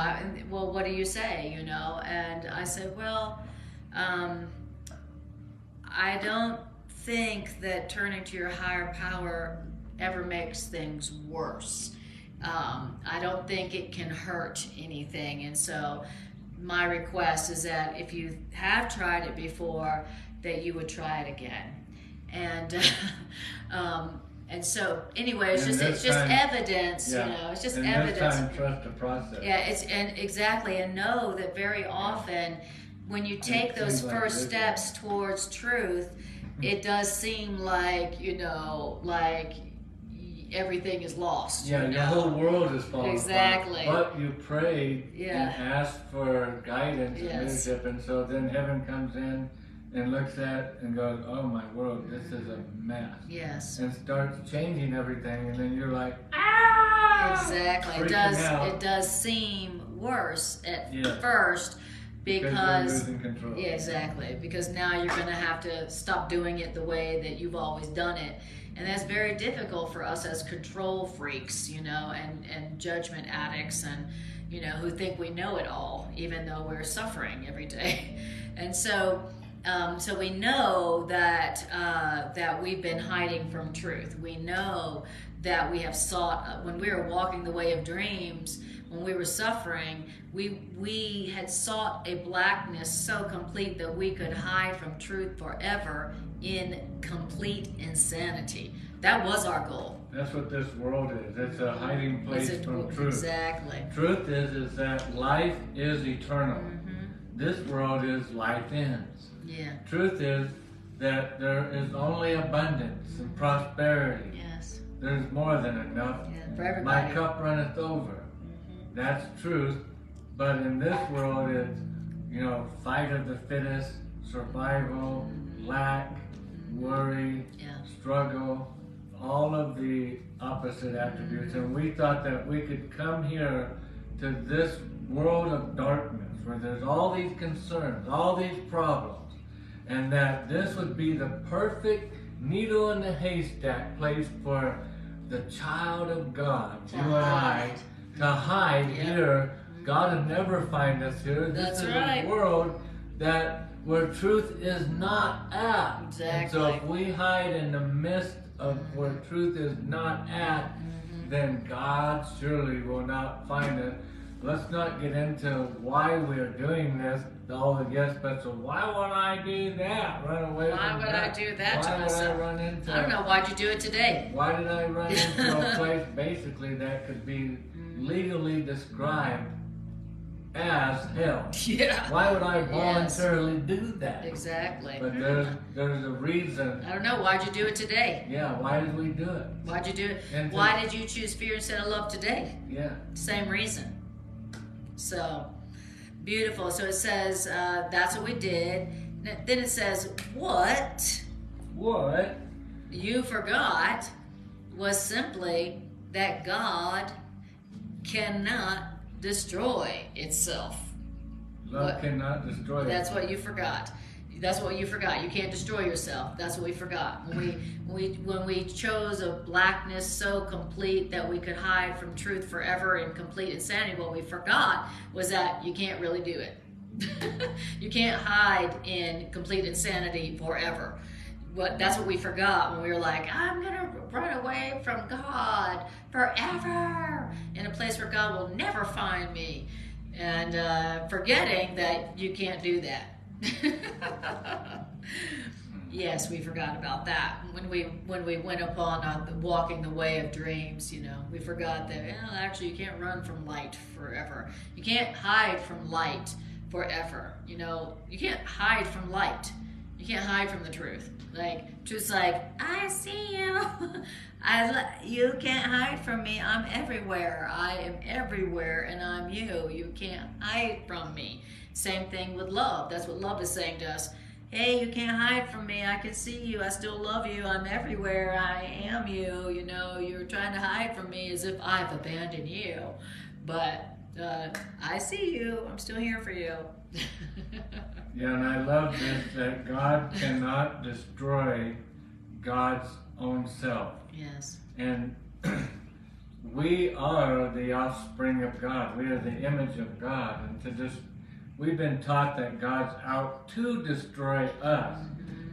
well, what do you say, you know? And I said, well, I don't think that turning to your higher power ever makes things worse. I don't think it can hurt anything. And so my request is that if you have tried it before, that you would try it again. And so, anyway, it's just evidence, yeah. You know, it's just and evidence. This time, trust the process. Yeah, and know that very often when you take those first steps towards truth, it does seem like, you know, like everything is lost. Yeah, the whole world is falling exactly apart. But you prayed and asked for guidance and leadership, and so then heaven comes in and looks at and goes, oh my world, this is a mess. Yes. And starts changing everything, and then you're like, exactly. It does seem worse at first because you're losing control. Yeah, exactly. Because now you're going to have to stop doing it the way that you've always done it. And that's very difficult for us as control freaks, you know, and judgment addicts, and, you know, who think we know it all, even though we're suffering every day. And so So we know that that we've been hiding from truth. We know that we have sought, when we were walking the way of dreams, when we were suffering, we had sought a blackness so complete that we could hide from truth forever in complete insanity. That was our goal. That's what this world is. It's a hiding place from truth. Exactly. Truth is that life is eternal. This world is life ends. Yeah. Truth is that there is only abundance and prosperity. Yes. There's more than enough. Yeah, for everybody. My cup runneth over. That's truth. But in this world, it's, fight of the fittest, survival, lack, worry, struggle, all of the opposite attributes. And we thought that we could come here to this world of darkness where there's all these concerns, all these problems, and that this would be the perfect needle in the haystack place for the child of God, you and I, to hide here. God would never find us here. This is a world where truth is not at. Exactly. And so if we hide in the midst of where truth is not at, then God surely will not find us. Let's not get into why we're doing this, all the guest, but so why would I do that? Run away Why from would that? I do that to Why would myself? I run into I don't know. Why'd you do it today? Why did I run into a place basically that could be legally described as hell? Yeah. Why would I voluntarily do that? Exactly. But there's a reason. I don't know. Why'd you do it today? Yeah, why did we do it? Why'd you do it? And Why did you choose fear instead of love today? Yeah. Same reason. So, beautiful. So it says, that's what we did. Then it says, what you forgot was simply that God cannot destroy itself. Love cannot destroy That's itself. what you forgot. That's what you forgot. You can't destroy yourself. That's what we forgot. When we chose a blackness so complete that we could hide from truth forever in complete insanity, what we forgot was that you can't really do it. You can't hide in complete insanity forever. That's what we forgot when we were like, I'm gonna run away from God forever in a place where God will never find me, and forgetting that you can't do that. Yes, we forgot about that when we went upon walking the way of dreams. We forgot that actually you can't run from light forever. You can't hide from light forever. You can't hide from light. You can't hide from the truth. Like truth's like, I see you. You can't hide from me. I'm everywhere. I am everywhere, and I'm you. You can't hide from me. Same thing with love. That's what love is saying to us. Hey, you can't hide from me. I can see you. I still love you. I'm everywhere. I am you. You're trying to hide from me as if I've abandoned you. But I see you. I'm still here for you. Yeah, and I love this, that God cannot destroy God's own self. Yes. And we are the offspring of God. We are the image of God. And we've been taught that God's out to destroy us.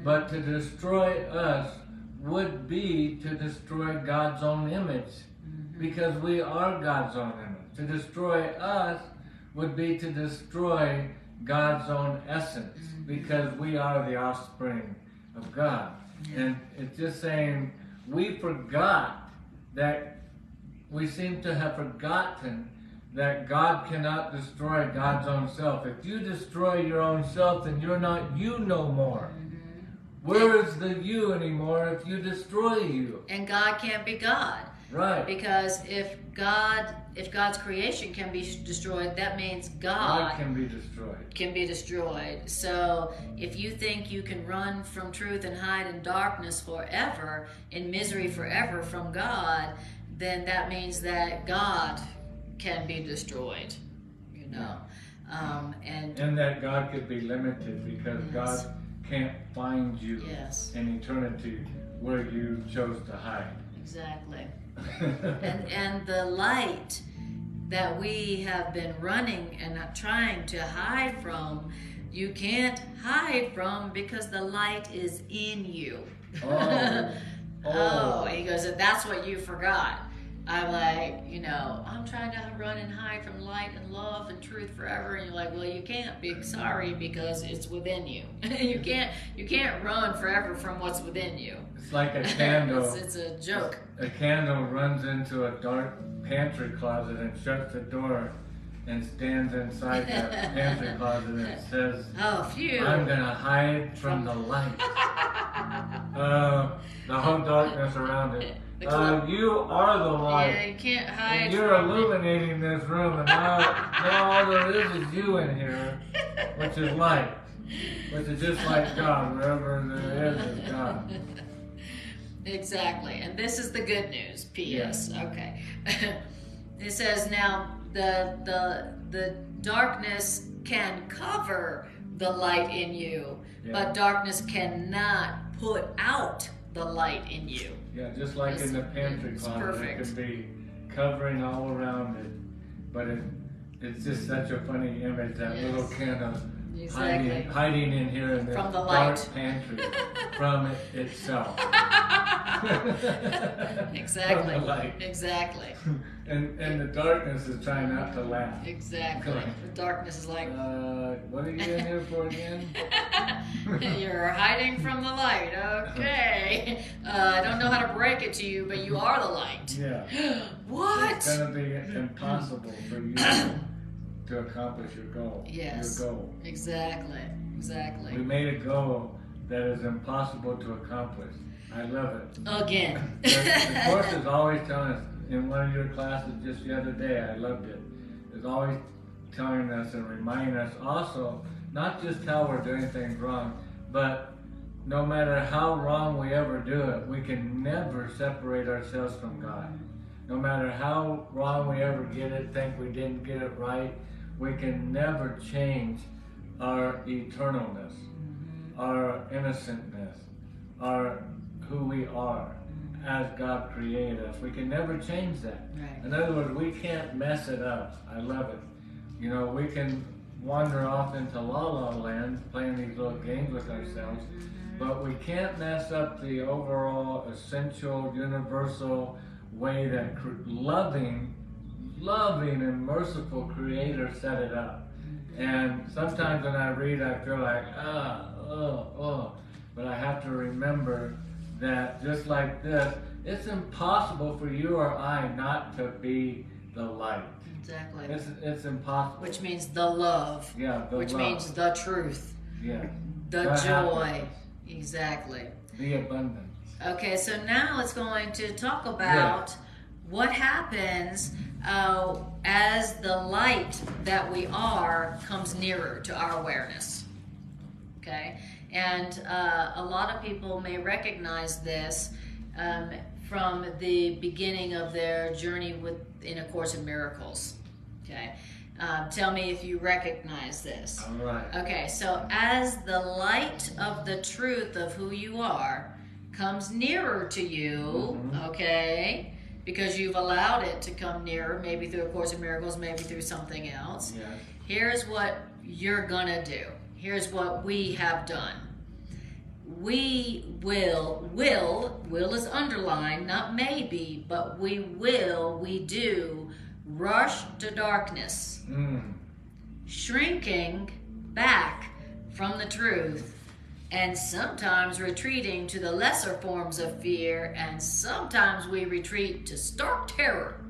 But to destroy us would be to destroy God's own image. Because we are God's own image. To destroy us would be to destroy God's own essence. Because we are the offspring of God. And it's just saying, we forgot that, we seem to have forgotten that God cannot destroy God's own self. If you destroy your own self, then you're not you no more. Where is the you anymore if you destroy you? And God can't be God. Right. Because if God's creation can be destroyed, that means God can be destroyed. Can be destroyed. So if you think you can run from truth and hide in darkness forever, in misery forever from God, then that means that God can be destroyed. And that God could be limited because God can't find you in eternity where you chose to hide. Exactly. and the light that we have been running and trying to hide from you can't hide from because the light is in you. Oh. Oh, he goes, that's what you forgot. I'm like, I'm trying to run and hide from light and love and truth forever. And you're like, well, you can't be sorry because it's within you. you can't run forever from what's within you. It's like a candle. it's a joke. A candle runs into a dark pantry closet and shuts the door and stands inside that pantry closet and says, oh, phew. I'm going to hide from the light. The whole darkness around it. You are the light. Yeah, you can't hide. And you're illuminating this room, and now all there is you in here, which is light, which is just like God. Wherever there is God. Exactly, and this is the good news. P.S. Yeah. Okay, it says now the darkness can cover the light in you, but darkness cannot put out the light in you. Yeah, just like in the pantry closet, perfect. It can be covering all around it, but it's just such a funny image, that little candle hiding in here in this from the dark light. pantry from itself. Exactly. From the light. Exactly. And the darkness is trying not to laugh. Exactly. The darkness is like, what are you in here for again? you're hiding from the light. Okay. I don't know how to break it to you, but you are the light. Yeah. What? It's going to be impossible for you to accomplish your goal. Yes. Your goal. Exactly. Exactly. We made a goal that is impossible to accomplish. I love it. Again. The course is always telling us, in one of your classes just the other day, I loved it. It's always telling us and reminding us also, not just how we're doing things wrong, but no matter how wrong we ever do it, we can never separate ourselves from God. No matter how wrong we ever get it, think we didn't get it right, we can never change our eternalness, our innocentness, our who we are as God created us. We can never change that. Right. In other words, we can't mess it up. I love it. We can wander off into la-la land playing these little games with ourselves, but we can't mess up the overall essential, universal way that loving and merciful Creator set it up. And sometimes when I read, I feel like, but I have to remember that just like this, it's impossible for you or I not to be the light. Exactly. It's impossible. Which means the love. Yeah, the which love. means the truth. Yeah. The joy. Happiness. Exactly. The abundance. Okay, so now it's going to talk about what happens as the light that we are comes nearer to our awareness. Okay? And a lot of people may recognize this from the beginning of their journey in A Course in Miracles. Okay? Tell me if you recognize this. All right. Okay, so as the light of the truth of who you are comes nearer to you, okay, because you've allowed it to come nearer, maybe through A Course in Miracles, maybe through something else. Yes. Here's what you're gonna do. Here's what we have done. We will is underlined, not maybe, but we do rush to darkness, shrinking back from the truth, and sometimes retreating to the lesser forms of fear, and sometimes we retreat to stark terror.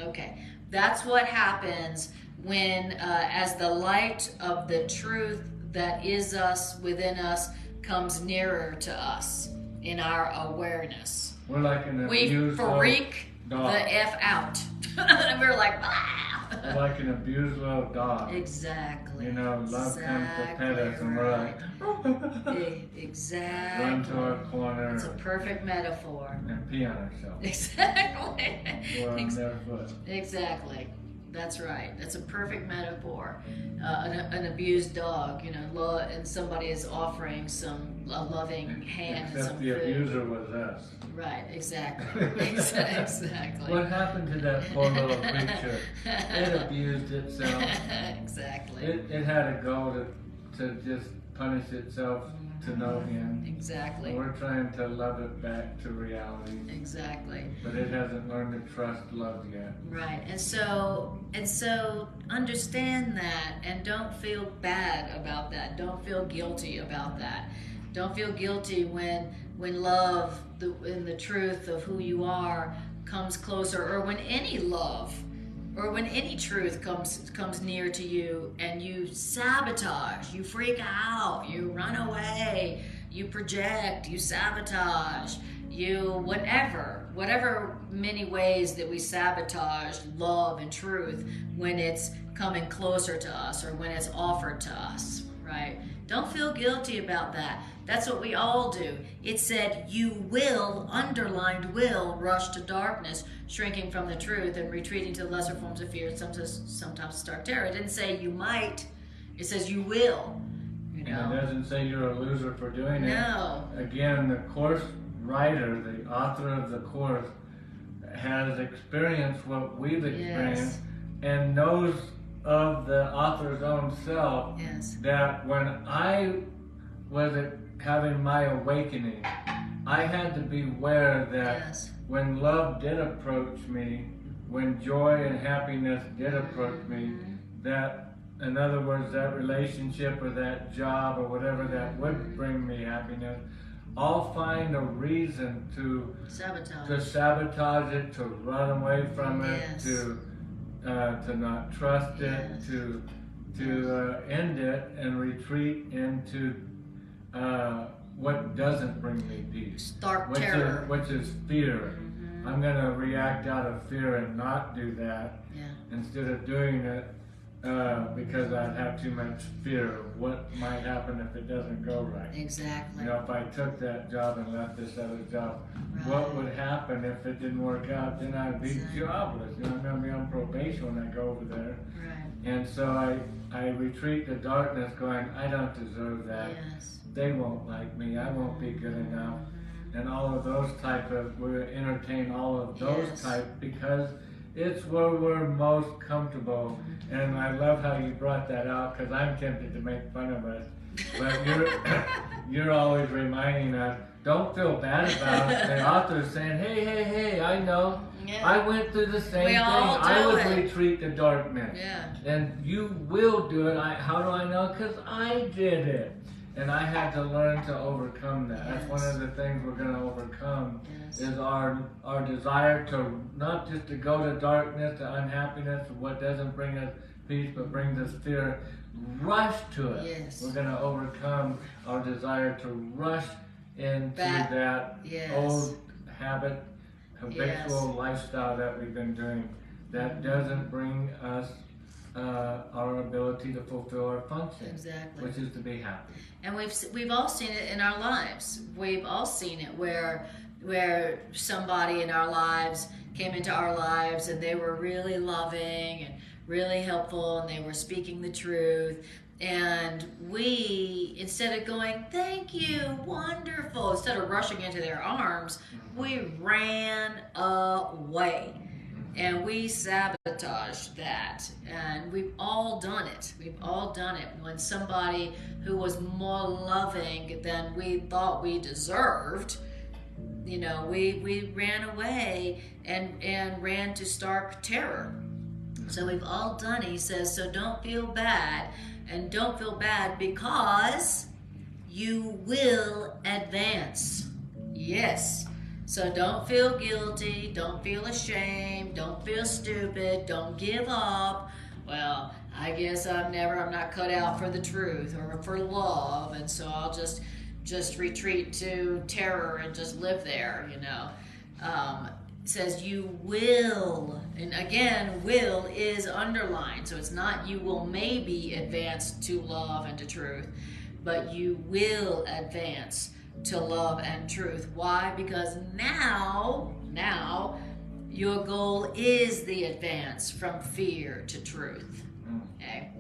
Okay, that's what happens when, as the light of the truth that is us, within us, comes nearer to us in our awareness. We're like an We abused freak dog. the F out. And we're like, We're like an abused little dog. Exactly. Love comes to pet us, and we're like, exactly. run to our corner. It's a perfect metaphor. And pee on ourselves. Exactly. Or on their foot. Exactly. That's right. That's a perfect metaphor. An abused dog, and somebody is offering a loving hand and Except some the food. abuser was us. Right, exactly. Exactly. What happened to that poor little creature? It abused itself. Exactly. It had a goal to to just punish itself to no end. Exactly. And we're trying to love it back to reality. Exactly. But it hasn't learned to trust love yet. Right. And so understand that, and don't feel bad about that. Don't feel guilty about that. Don't feel guilty when love and the truth of who you are comes closer, or when any love or when any truth comes near to you and you sabotage, you freak out, you run away, you project, you sabotage, you whatever many ways that we sabotage love and truth when it's coming closer to us or when it's offered to us, right? Don't feel guilty about that. That's what we all do. It said you will, underlined will, rush to darkness, shrinking from the truth and retreating to lesser forms of fear, sometimes stark terror. It didn't say you might. It says you will. You know? And it doesn't say you're a loser for doing it. No. Again, the course writer, the author of the course, has experienced what we've experienced, and knows of the author's own self, that when I was having my awakening, I had to beware that when love did approach me, when joy and happiness did approach me, that, in other words, that relationship or that job or whatever that would bring me happiness, I'll find a reason to sabotage it, to run away from it, to not trust it, to end it and retreat into what doesn't bring me peace, terror, which is fear. I'm going to react out of fear and not do that instead of doing it because I'd have too much fear of what might happen if it doesn't go right. Exactly. You know, if I took that job and left this other job, what would happen if it didn't work out? Then I'd be jobless. You know, I'm going to be on probation when I go over there. Right. And so I retreat to darkness going, I don't deserve that. They won't like me. I won't be good enough. And all of those we entertain all of those type because it's where we're most comfortable. And I love how you brought that out because I'm tempted to make fun of us. But you're always reminding us, don't feel bad about it. The author's saying, hey, I know. I went through the same thing. I would retreat to darkness. And you will do it. How do I know? Because I did it. And I had to learn to overcome that. That's one of the things we're going to overcome is our desire to not just to go to darkness, to unhappiness, what doesn't bring us peace, but brings us fear. Rush to it. We're going to overcome our desire to rush into that old habit, habitual lifestyle that we've been doing that doesn't bring us our ability to fulfill our function, which is to be happy. And we've all seen it in our lives. We've all seen it where somebody in our lives came into our lives and they were really loving and really helpful and they were speaking the truth. And we, instead of going, thank you, wonderful, instead of rushing into their arms, we ran away. And we sabotage that, and we've all done it. We've all done it. When somebody who was more loving than we thought we deserved, you know, we ran away and ran to stark terror. So we've all done it. He says, so don't feel bad, and don't feel bad because you will advance. Yes. So don't feel guilty, don't feel ashamed, don't feel stupid, don't give up. Well, I guess I'm not cut out for the truth or for love, and so I'll just retreat to terror and just live there, you know. It says you will, and again, will is underlined, so it's not you will maybe advance to love and to truth, but you will advance to love and truth. Why? Because now your goal is the advance from fear to truth. Okay.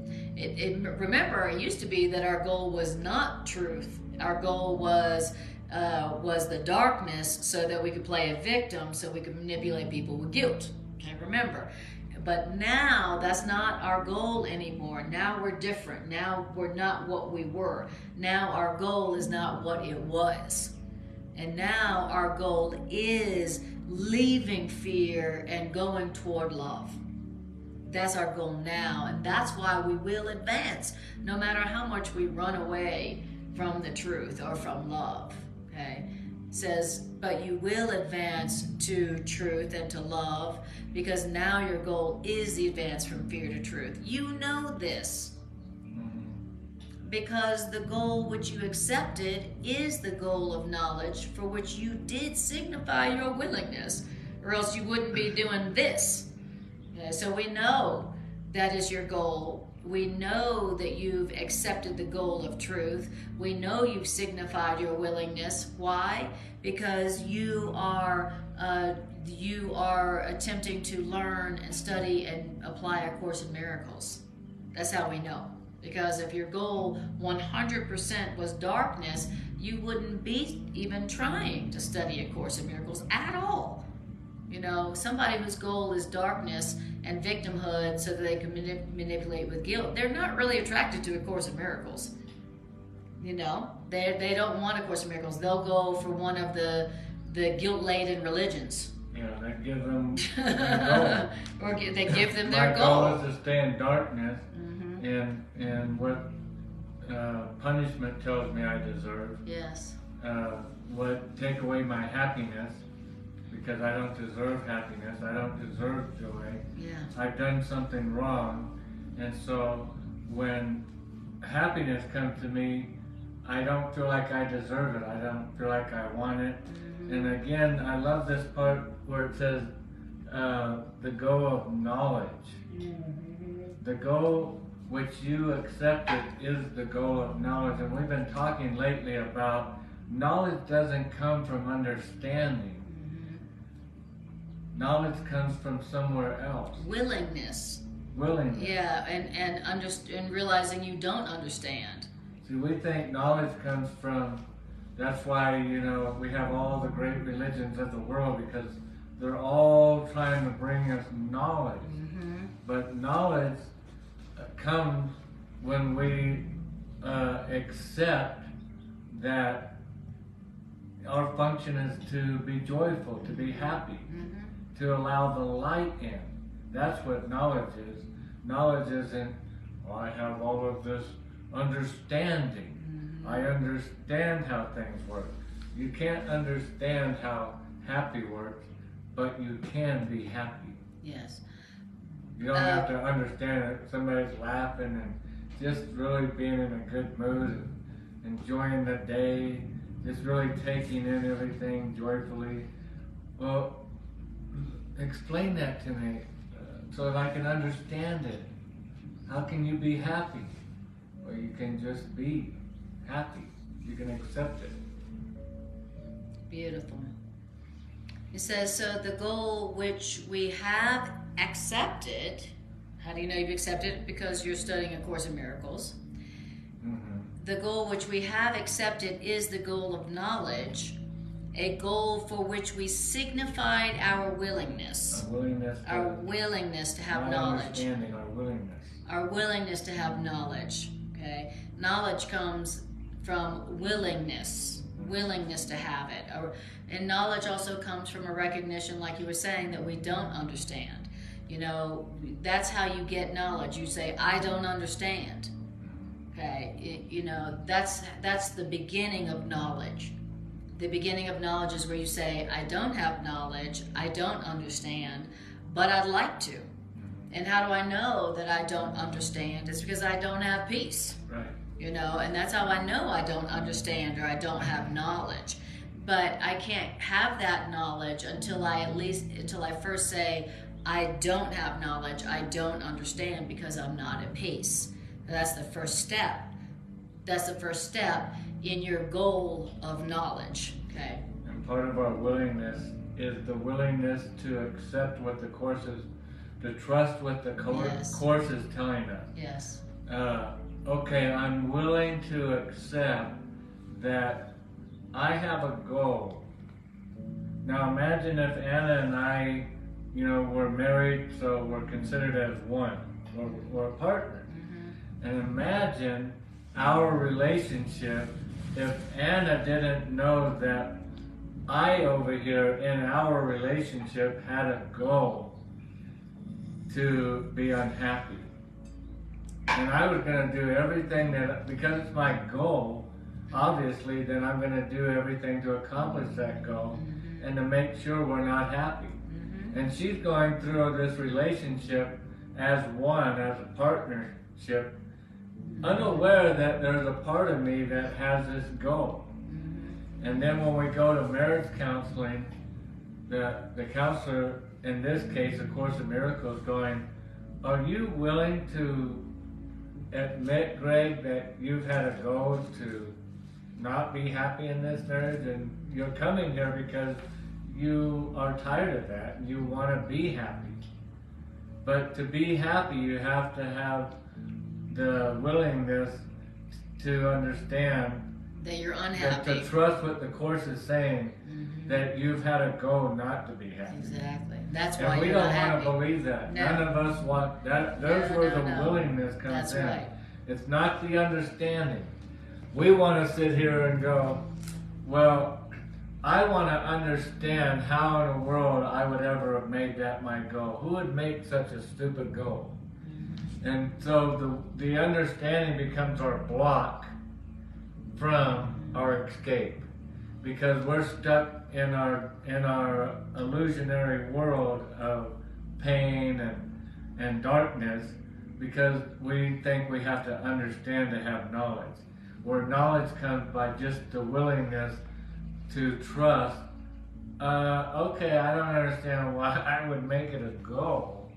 Remember, it used to be that our goal was not truth. Our goal was the darkness, so that we could play a victim, so we could manipulate people with guilt. Okay, remember. But now that's not our goal anymore. Now we're different. Now we're not what we were. Now our goal is not what it was. And now our goal is leaving fear and going toward love. That's our goal now, and that's why we will advance, no matter how much we run away from the truth or from love. Okay? It says, but you will advance to truth and to love, because now your goal is the advance from fear to truth. You know this, because the goal which you accepted is the goal of knowledge, for which you did signify your willingness, or else you wouldn't be doing this. So we know that is your goal. We know that you've accepted the goal of truth. We know you've signified your willingness. Why? Because you are attempting to learn and study and apply A Course in Miracles. That's how we know. Because if your goal 100% was darkness, you wouldn't be even trying to study A Course in Miracles at all. You know, somebody whose goal is darkness and victimhood so that they can manipulate with guilt, they're not really attracted to A Course in Miracles. You know, they don't want A Course in Miracles. They'll go for one of the guilt-laden religions. Yeah, that gives them or they give them their My goal. goal is to stay in darkness, and what punishment tells me I deserve. Yes. What take away my happiness, because I don't deserve happiness, I don't deserve joy. Yeah. I've done something wrong, and so when happiness comes to me, I don't feel like I deserve it. I don't feel like I want it. And again, I love this part where it says the goal of knowledge. The goal which you accepted is the goal of knowledge. And we've been talking lately about knowledge doesn't come from understanding. Knowledge comes from somewhere else. Willingness. Willingness. Yeah, and realizing you don't understand. See, we think knowledge comes from, that's why, you know, we have all the great religions of the world, because they're all trying to bring us knowledge. But knowledge comes when we accept that our function is to be joyful, to be happy, to allow the light in. That's what knowledge is. Knowledge isn't, well, I have all of this understanding. I understand how things work. You can't understand how happy works, but you can be happy. Yes. You don't have to understand it. Somebody's laughing and just really being in a good mood and enjoying the day, just really taking in everything joyfully. Well, explain that to me so that I can understand it. How can you be happy? Well, you can just be happy. You can accept it. Beautiful. It says, so the goal which we have accepted, how do you know you've accepted it? Because you're studying A Course in Miracles. The goal which we have accepted is the goal of knowledge, a goal for which we signified our willingness. Our willingness to have knowledge. Understanding, our willingness. Our willingness to have knowledge. Okay? Knowledge comes from willingness to have it. And knowledge also comes from a recognition, like you were saying, that we don't understand. You know, that's how you get knowledge. You say, I don't understand. Okay? You know, that's the beginning of knowledge. The beginning of knowledge is where you say, I don't have knowledge, I don't understand, but I'd like to. And how do I know that I don't understand? It's because I don't have peace. Right. You know, and that's how I know I don't understand or I don't have knowledge. But I can't have that knowledge until I first say, I don't have knowledge, I don't understand, because I'm not at peace. That's the first step. That's the first step in your goal of knowledge. Okay. And part of our willingness is the willingness to accept what the Course is, to trust what the Course is telling us. Yes. Okay, I'm willing to accept that I have a goal. Now imagine if Anna and I we're married, so we're considered as one. We're a partner. And imagine our relationship if Anna didn't know that I over here in our relationship had a goal to be unhappy. And I was going to do everything because it's my goal, obviously, then I'm going to do everything to accomplish that goal and to make sure we're not happy. And she's going through this relationship as one, as a partnership, unaware that there's a part of me that has this goal. And then when we go to marriage counseling, the counselor, in this case, of course, in Miracles, going, are you willing to admit, Greg, that you've had a goal to not be happy in this marriage, and you're coming here because you are tired of that and you want to be happy. But to be happy, you have to have the willingness to understand that you're unhappy. To trust what the Course is saying, that you've had a goal not to be happy. Exactly. That's why you're we not don't happy. want to believe that. No. None of us want that. There's where the willingness comes That's in. right. It's not the understanding. We want to sit here and go, well, I want to understand how in the world I would ever have made that my goal. Who would make such a stupid goal? And so the understanding becomes our block from our escape, because we're stuck in our illusionary world of pain and darkness, because we think we have to understand to have knowledge, where knowledge comes by just the willingness to trust. Okay, I don't understand why I would make it a goal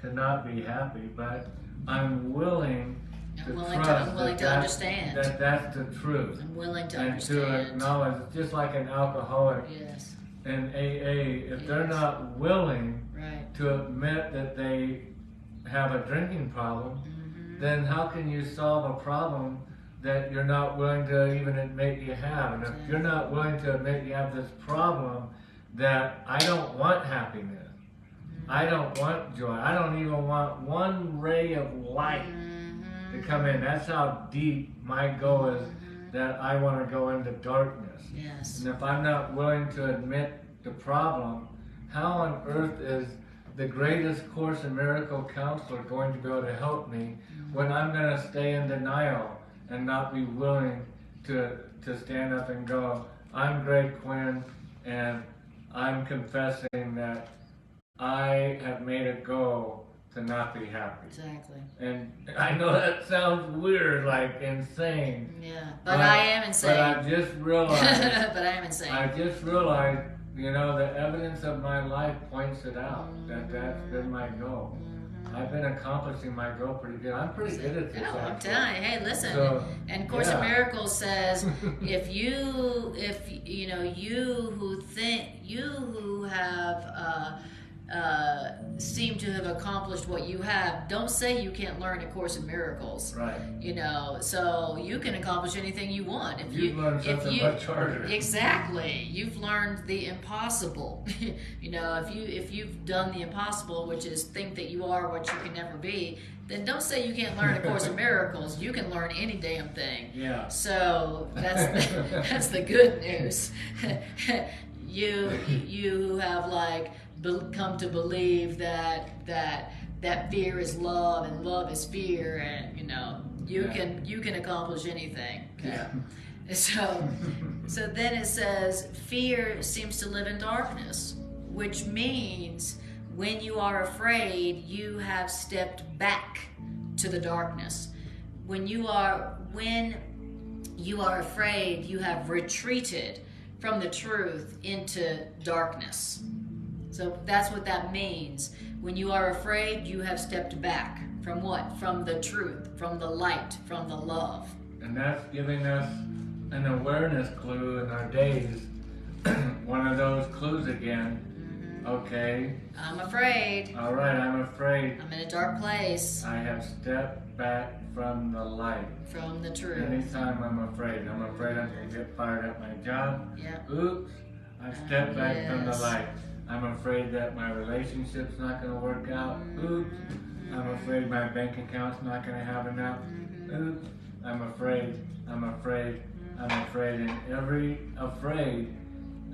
to not be happy, but I'm willing to understand that that's the truth. I'm willing to and understand. to acknowledge, it's just like an alcoholic Yes. in AA, if they're not willing to admit that they have a drinking problem, then how can you solve a problem that you're not willing to even admit you have? And if you're not willing to admit you have this problem, that I don't want happiness, I don't want joy, I don't even want one ray of light to come in. That's how deep my goal is, that I want to go into darkness. Yes. And if I'm not willing to admit the problem, how on earth is the greatest Course in Miracle counselor going to be able to help me when I'm going to stay in denial and not be willing to stand up and go, I'm Greg Quinn, and I'm confessing that I have made a goal to not be happy. Exactly. And I know that sounds weird, like insane. Yeah, but I am insane. But I just realized. But I am insane. I just realized, the evidence of my life points it out, that that's been my goal. I've been accomplishing my goal pretty good. I'm pretty good at this. No, I'm telling you. Hey, listen. So, and Course in Miracles says, you who have seem to have accomplished what you have, don't say you can't learn A Course in Miracles. Right. So you can accomplish anything you want. You've learned something much harder. Exactly. You've learned the impossible. If you've done the impossible, which is think that you are what you can never be, then don't say you can't learn A Course in Miracles. You can learn any damn thing. Yeah. So that's the good news. You have come to believe that fear is love and love is fear, and you can accomplish anything. Yeah. So then it says fear seems to live in darkness, which means when you are afraid, you have stepped back to the darkness. When you are afraid, you have retreated from the truth into darkness. So that's what that means. When you are afraid, you have stepped back. From what? From the truth, from the light, from the love. And that's giving us an awareness clue in our days. One of those clues again. Okay. I'm afraid. All right, I'm afraid. I'm in a dark place. I have stepped back from the light. From the truth. Anytime I'm afraid I'm going to get fired at my job. Yeah. Oops, I stepped back from the light. I'm afraid that my relationship's not going to work out. Oops. I'm afraid my bank account's not going to have enough. Oops. I'm afraid. I'm afraid. I'm afraid. And every afraid,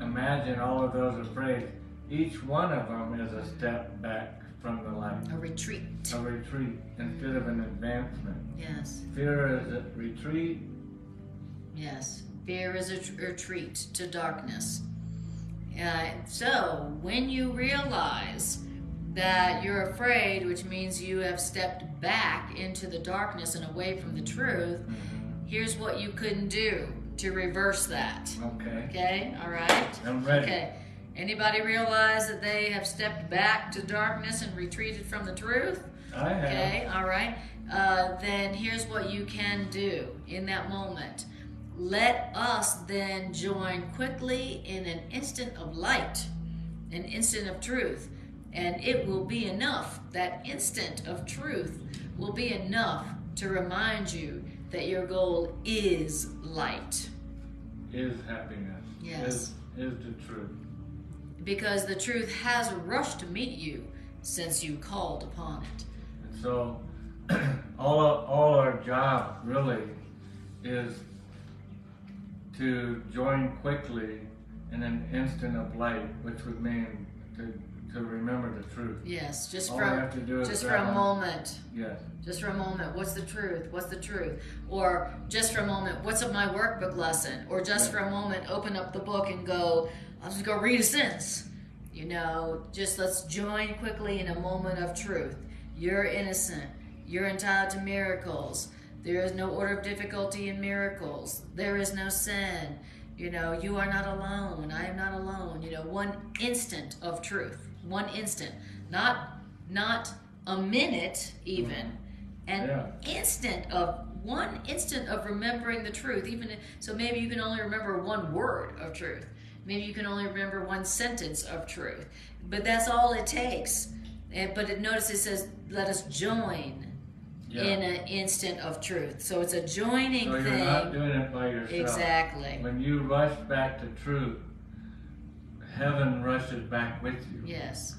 imagine all of those afraid. Each one of them is a step back from the light. A retreat. A retreat instead of an advancement. Yes. Fear is a retreat. Yes. Fear is a retreat to darkness. So when you realize that you're afraid, which means you have stepped back into the darkness and away from the truth, here's what you couldn't do to reverse that. Okay. Okay? All right? I'm ready. Okay. Anybody realize that they have stepped back to darkness and retreated from the truth? I have. Okay, all right. Then here's what you can do in that moment. Let us then join quickly in an instant of light, an instant of truth. And it will be enough, that instant of truth will be enough to remind you that your goal is light. Is happiness. Yes. Is the truth. Because the truth has rushed to meet you since you called upon it. And so all our job really is to join quickly in an instant of light, which would mean to remember the truth. Yes, just All for we have to do is just for grab a on- moment. Yes. Just for a moment, what's the truth? What's the truth? Or just for a moment, what's my workbook lesson? Or just for a moment, open up the book and go, I'll just go read a sentence. You know, just let's join quickly in a moment of truth. You're innocent. You're entitled to miracles. There is no order of difficulty in miracles. There is no sin. You know, you are not alone. I am not alone. You know, one instant of truth. One instant. Not a minute even. One instant of remembering the truth. So maybe you can only remember one word of truth. Maybe you can only remember one sentence of truth. But that's all it takes. But notice it says, let us join in an instant of truth. So it's a joining thing. So you're not doing it by yourself. Exactly. When you rush back to truth, heaven rushes back with you. Yes.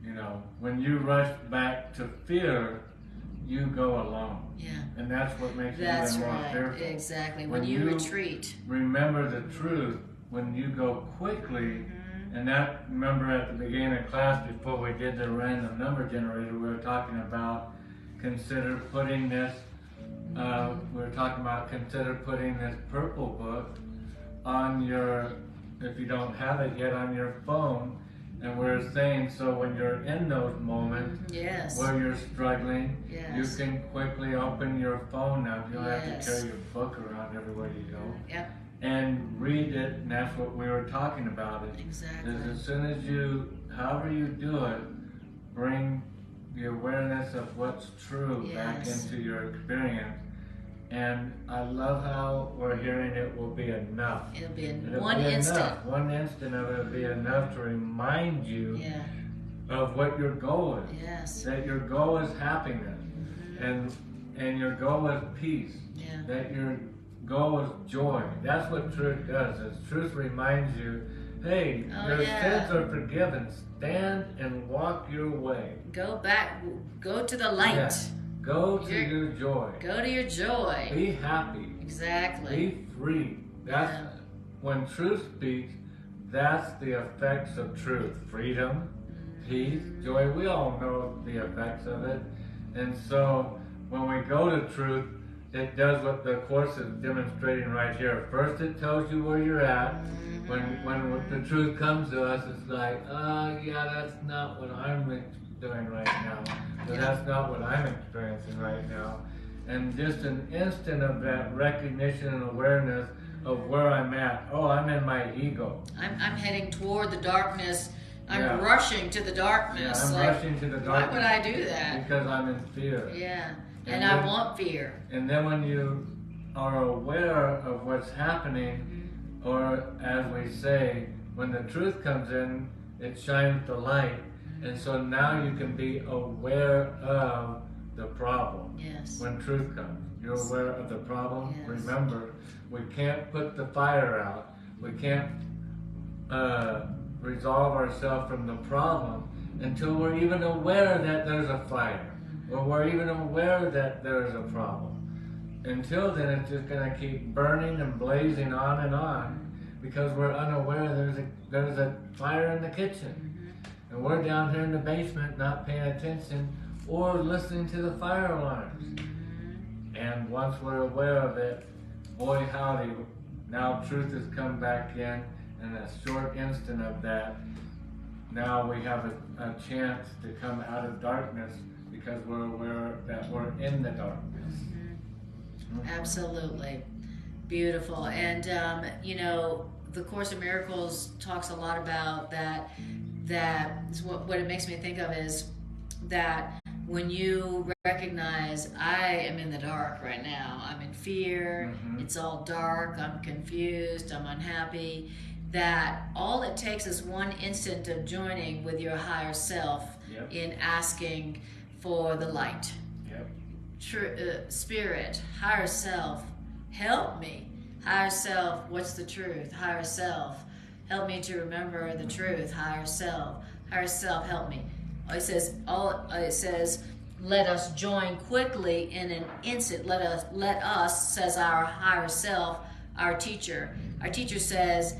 You know, when you rush back to fear, you go alone. Yeah. And that's what makes you That's even more right. fearful. Exactly. When you retreat. Remember the truth, when you go quickly, and that, remember at the beginning of class before we did the random number generator, we were talking about consider putting this purple book on your, if you don't have it yet, on your phone. And we're saying, so when you're in those moments where you're struggling, you can quickly open your phone now. You don't have to carry your book around everywhere you go. Yep. And read it, and that's what we were talking about. Exactly. Is as soon as you, however you do it, bring the awareness of what's true back into your experience. And I love how we're hearing it will be enough. It'll be one instant. Enough. One instant of it will be enough to remind you of what your goal is. Yes. That your goal is happiness, and your goal is peace. Yeah. That your goal is joy. That's what truth does. Is truth reminds you, hey, your sins are forgiven. Stand and walk your way. Go back. Go to the light. Yeah. Go to your joy. Go to your joy. Be happy. Exactly. Be free. That's when truth speaks. That's the effects of truth: freedom, peace, joy. We all know the effects of it. And so when we go to truth, it does what the Course is demonstrating right here. First, it tells you where you're at. When the truth comes to us, it's like, that's not what I'm doing right now. But that's not what I'm experiencing right now. And just an instant of that recognition and awareness of where I'm at. Oh, I'm in my ego. I'm heading toward the darkness. I'm rushing to the darkness. Yeah, I'm rushing to the darkness. Why would I do that? Because I'm in fear. Yeah. And I want fear. And then when you are aware of what's happening, or as we say, when the truth comes in, it shines the light. And so now you can be aware of the problem. Yes. When truth comes, you're aware of the problem. Yes. Remember, we can't put the fire out. We can't resolve ourselves from the problem until we're even aware that there's a fire, or we're even aware that there's a problem. Until then, it's just going to keep burning and blazing on because we're unaware there's a fire in the kitchen. And we're down here in the basement not paying attention or listening to the fire alarms. And once we're aware of it, boy howdy, now truth has come back in, and a short instant of that, now we have a chance to come out of darkness because we're aware that we're in the darkness. Absolutely. Beautiful. And, you know, the Course in Miracles talks a lot about that what it makes me think of is that when you recognize, I am in the dark right now, I'm in fear, it's all dark, I'm confused, I'm unhappy, that all it takes is one instant of joining with your higher self in asking for the light. Spirit, higher self, help me. Higher self, what's the truth? Higher self, help me to remember the truth. Higher self, help me. It says, let us join quickly in an instant. Let us, says our higher self, our teacher. Our teacher says,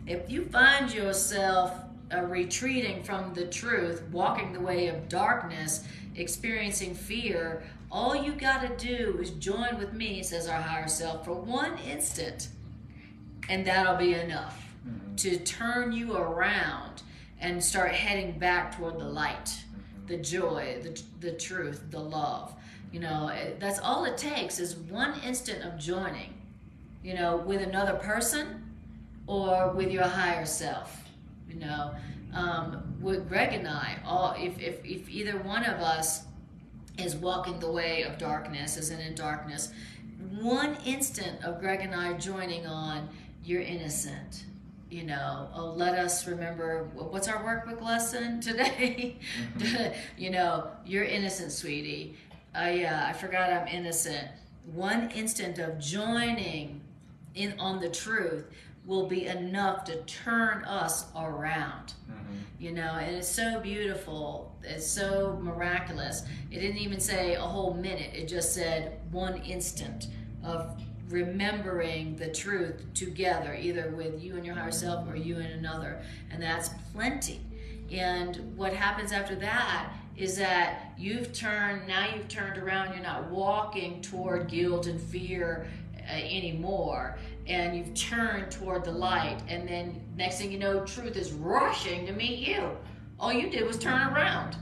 if you find yourself retreating from the truth, walking the way of darkness, experiencing fear, all you got to do is join with me, says our higher self, for one instant, and that'll be enough to turn you around and start heading back toward the light, the joy, the truth, the love. You know, that's all it takes is one instant of joining, you know, with another person or with your higher self. You know, with Greg and I, if either one of us is walking the way of darkness, isn't in darkness, one instant of Greg and I joining on, you're innocent. You know, let us remember, what's our workbook lesson today? You know, you're innocent, sweetie. Yeah, I forgot I'm innocent. One instant of joining in on the truth will be enough to turn us around. You know, and it's so beautiful. It's so miraculous. It didn't even say a whole minute. It just said one instant of remembering the truth together, either with you and your higher self or you and another. And that's plenty. And what happens after that is that you've turned around. You're not walking toward guilt and fear anymore, and you've turned toward the light, and then next thing you know, truth is rushing to meet you. All you did was turn around,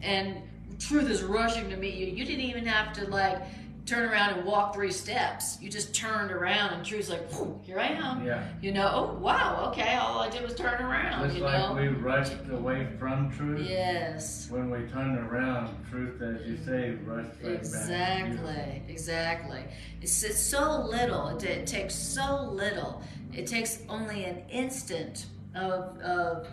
and truth is rushing to meet you. You didn't even have to like turn around and walk 3 steps. You just turned around, and truth's like, here I am. You know, oh wow, okay, all I did was turn around. Just like we rushed away from truth. Yes. When we turned around, truth, as you say, rushed right back. Exactly. It's so little. It takes so little. It takes only an instant of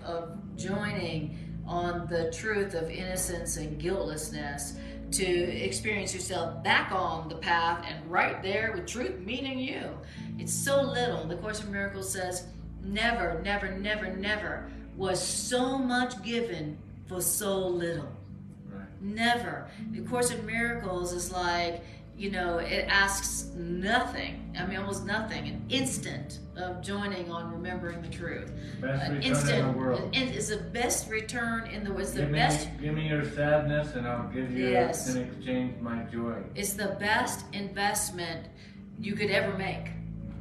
joining on the truth of innocence and guiltlessness to experience yourself back on the path and right there with truth meeting you. It's so little. The Course in Miracles says, never, never, never, never was so much given for so little. Never. The Course in Miracles is like, you know, it asks nothing. I mean, almost nothing. An instant of joining on remembering the truth. Best An return instant in the world. It's the best return in the world. Give me your sadness, and I'll give you in exchange my joy. It's the best investment you could ever make.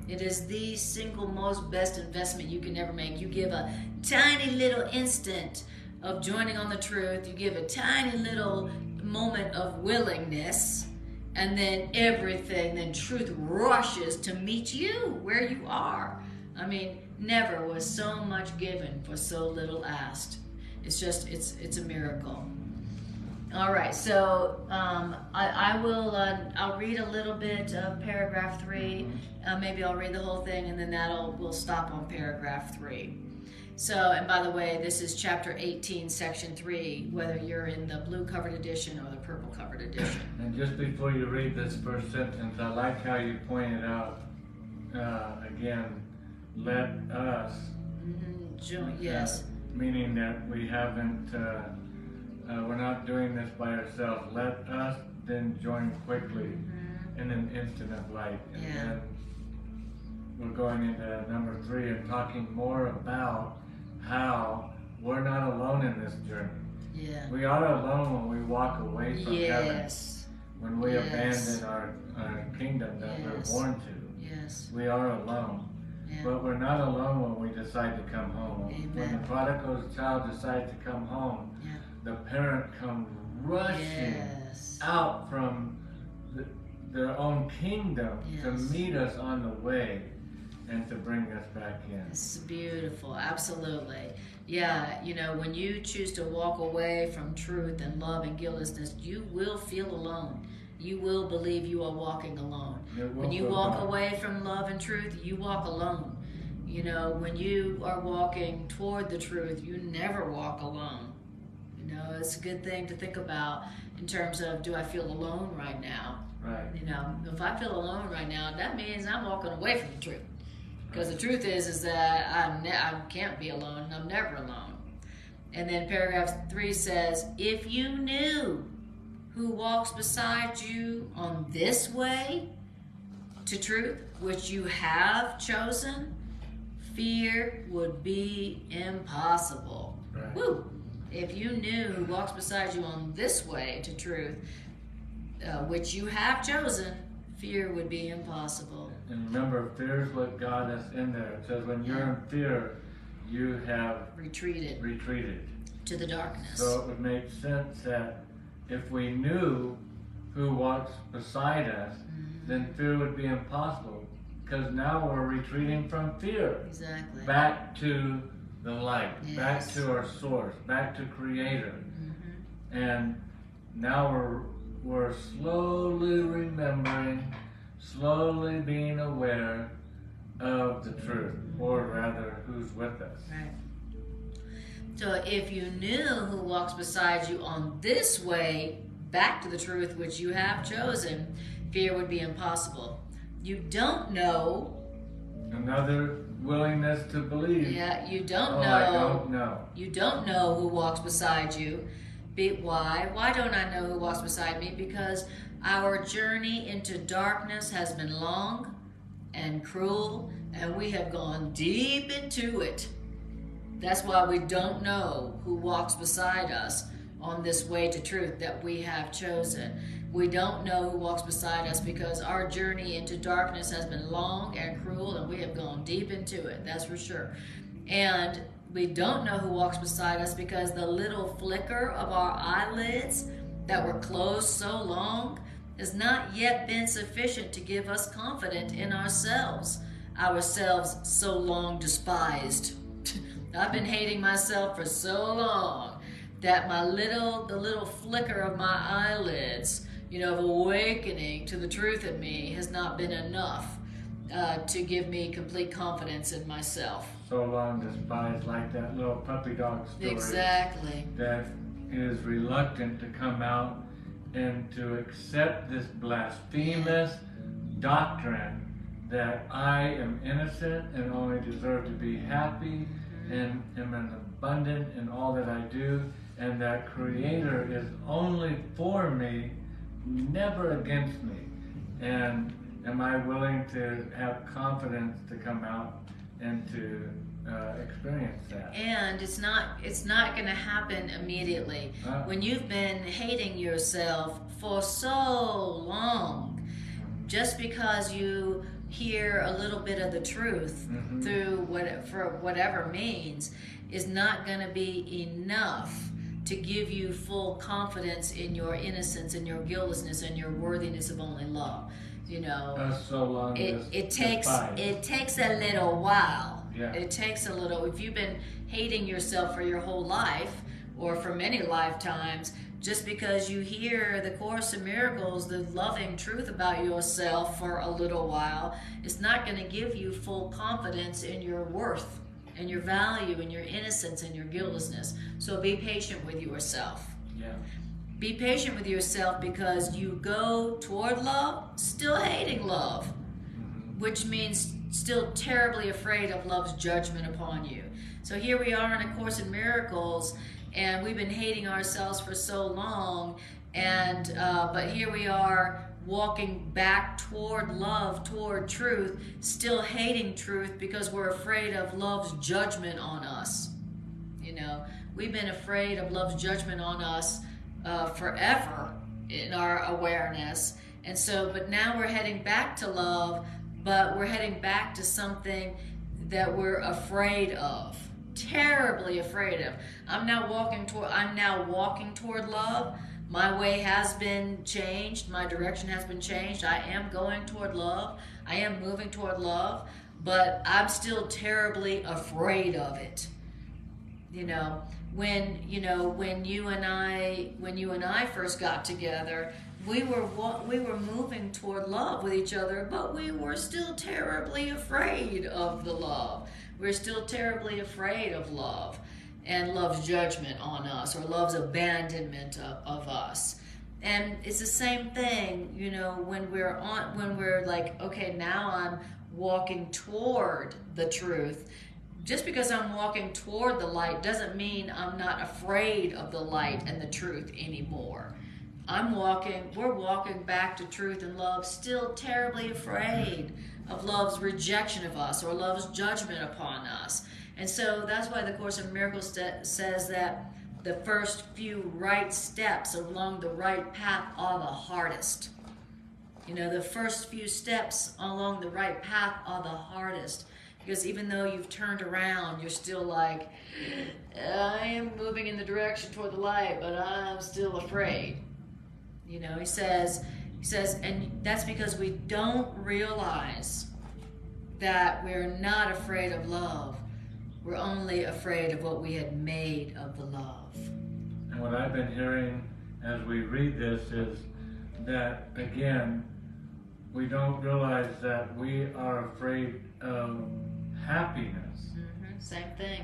It is the single most best investment you can ever make. You give a tiny little instant of joining on the truth. You give a tiny little moment of willingness, and then then truth rushes to meet you where you are. I mean, never was so much given for so little asked. It's just, it's a miracle. All right, so I'll read a little bit of paragraph 3. Maybe I'll read the whole thing, and then we'll stop on paragraph 3. So, and by the way, this is chapter 18, section 3, whether you're in the blue covered edition or the purple covered edition. And just before you read this first sentence, I like how you pointed out, again, let us. Yes. Meaning that we haven't, we're not doing this by ourselves. Let us then join quickly in an instant of light. And then we're going into number 3 and talking more about how we're not alone in this journey. Yeah. We are alone when we walk away from heaven. When we abandon our kingdom that we're born to. Yes. We are alone. Yeah. But we're not alone when we decide to come home. Amen. When the prodigal child decides to come home, the parent comes rushing out from their own kingdom to meet us on the way and to bring us back in. This is beautiful, absolutely. Yeah, you know, when you choose to walk away from truth and love and guiltlessness, you will feel alone. You will believe you are walking alone. When you walk away from love and truth, you walk alone. You know, when you are walking toward the truth, you never walk alone. You know, it's a good thing to think about in terms of, do I feel alone right now? Right. You know, if I feel alone right now, that means I'm walking away from the truth. Because the truth is that I can't be alone, and I'm never alone. And then paragraph 3 says, if you knew who walks beside you on this way to truth, which you have chosen, fear would be impossible. Right. Woo! If you knew who walks beside you on this way to truth, which you have chosen, fear would be impossible. And remember, fear is what got us in there. It says when you're in fear, you have retreated to the darkness. So it would make sense that if we knew who walks beside us, then fear would be impossible. Because now we're retreating from fear. Exactly. Back to the light, back to our source, back to Creator. And now we're slowly remembering, slowly being aware of the truth, or rather, who's with us. Right. So if you knew who walks beside you on this way back to the truth which you have chosen, fear would be impossible. You don't know. Another willingness to believe. Yeah, you don't know. I don't know. You don't know who walks beside you. Why? Why don't I know who walks beside me? Because our journey into darkness has been long and cruel, and we have gone deep into it. That's why we don't know who walks beside us on this way to truth that we have chosen. We don't know who walks beside us because our journey into darkness has been long and cruel, and we have gone deep into it, that's for sure. And we don't know who walks beside us because the little flicker of our eyelids that were closed so long has not yet been sufficient to give us confidence in ourselves so long despised. I've been hating myself for so long that the little flicker of my eyelids, of awakening to the truth in me has not been enough to give me complete confidence in myself. So long despised, like that little puppy dog story. Exactly. That is reluctant to come out and to accept this blasphemous doctrine that I am innocent and only deserve to be happy and am abundant in all that I do, and that Creator is only for me, never against me. And am I willing to have confidence to come out and to experience that? And it's not going to happen immediately. When you've been hating yourself for so long, just because you hear a little bit of the truth through for whatever means is not going to be enough to give you full confidence in your innocence and your guiltlessness and your worthiness of only love. So long it takes a little while. Yeah. It takes a little. If you've been hating yourself for your whole life or for many lifetimes, just because you hear the Course in Miracles, the loving truth about yourself for a little while, it's not going to give you full confidence in your worth and your value and your innocence and your guiltlessness. So be patient with yourself. Yeah. Be patient with yourself because you go toward love, still hating love, which means still terribly afraid of love's judgment upon you. So here we are in A Course in Miracles, and we've been hating ourselves for so long, and but here we are walking back toward love, toward truth, still hating truth because we're afraid of love's judgment on us. You know, we've been afraid of love's judgment on us forever in our awareness. And so, but now we're heading back to love, but we're heading back to something that we're afraid of, terribly afraid of. I'm now walking toward love. My way has been changed. My direction has been changed. I am going toward love. I am moving toward love, but I'm still terribly afraid of it. When you and I first got together, we were moving toward love with each other, but we were still terribly afraid of the love. We're still terribly afraid of love and love's judgment on us, or love's abandonment of us. And it's the same thing, when we're like, okay, now I'm walking toward the truth. Just because I'm walking toward the light doesn't mean I'm not afraid of the light and the truth anymore. We're walking back to truth and love, still terribly afraid of love's rejection of us or love's judgment upon us. And so that's why the Course in Miracles says that the first few right steps along the right path are the hardest. The first few steps along the right path are the hardest. Because even though you've turned around, you're still like, I am moving in the direction toward the light, but I'm still afraid. He says, and that's because we don't realize that we're not afraid of love. We're only afraid of what we had made of the love. And what I've been hearing as we read this is that, again, we don't realize that we are afraid of happiness. Mm-hmm. Same thing.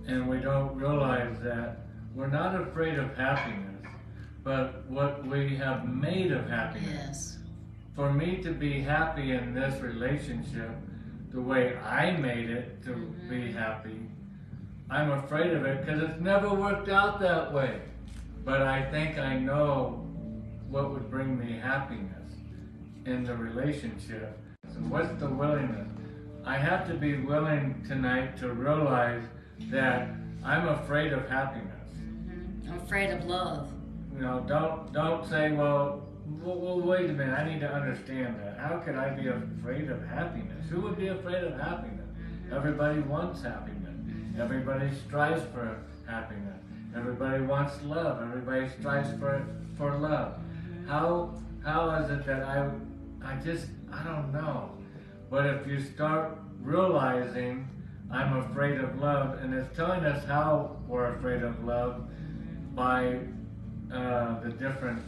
And we don't realize that we're not afraid of happiness, but what we have made of happiness. Yes. For me to be happy in this relationship, the way I made it to be happy, I'm afraid of it because it's never worked out that way. But I think I know what would bring me happiness in the relationship. So what's the willingness? I have to be willing tonight to realize that I'm afraid of happiness. Mm-hmm. I'm afraid of love. Don't say, well, wait a minute, I need to understand that. How could I be afraid of happiness? Who would be afraid of happiness? Everybody wants happiness. Everybody strives for happiness. Everybody wants love. Everybody strives for love. How is it that I don't know. But if you start realizing I'm afraid of love, and it's telling us how we're afraid of love by the different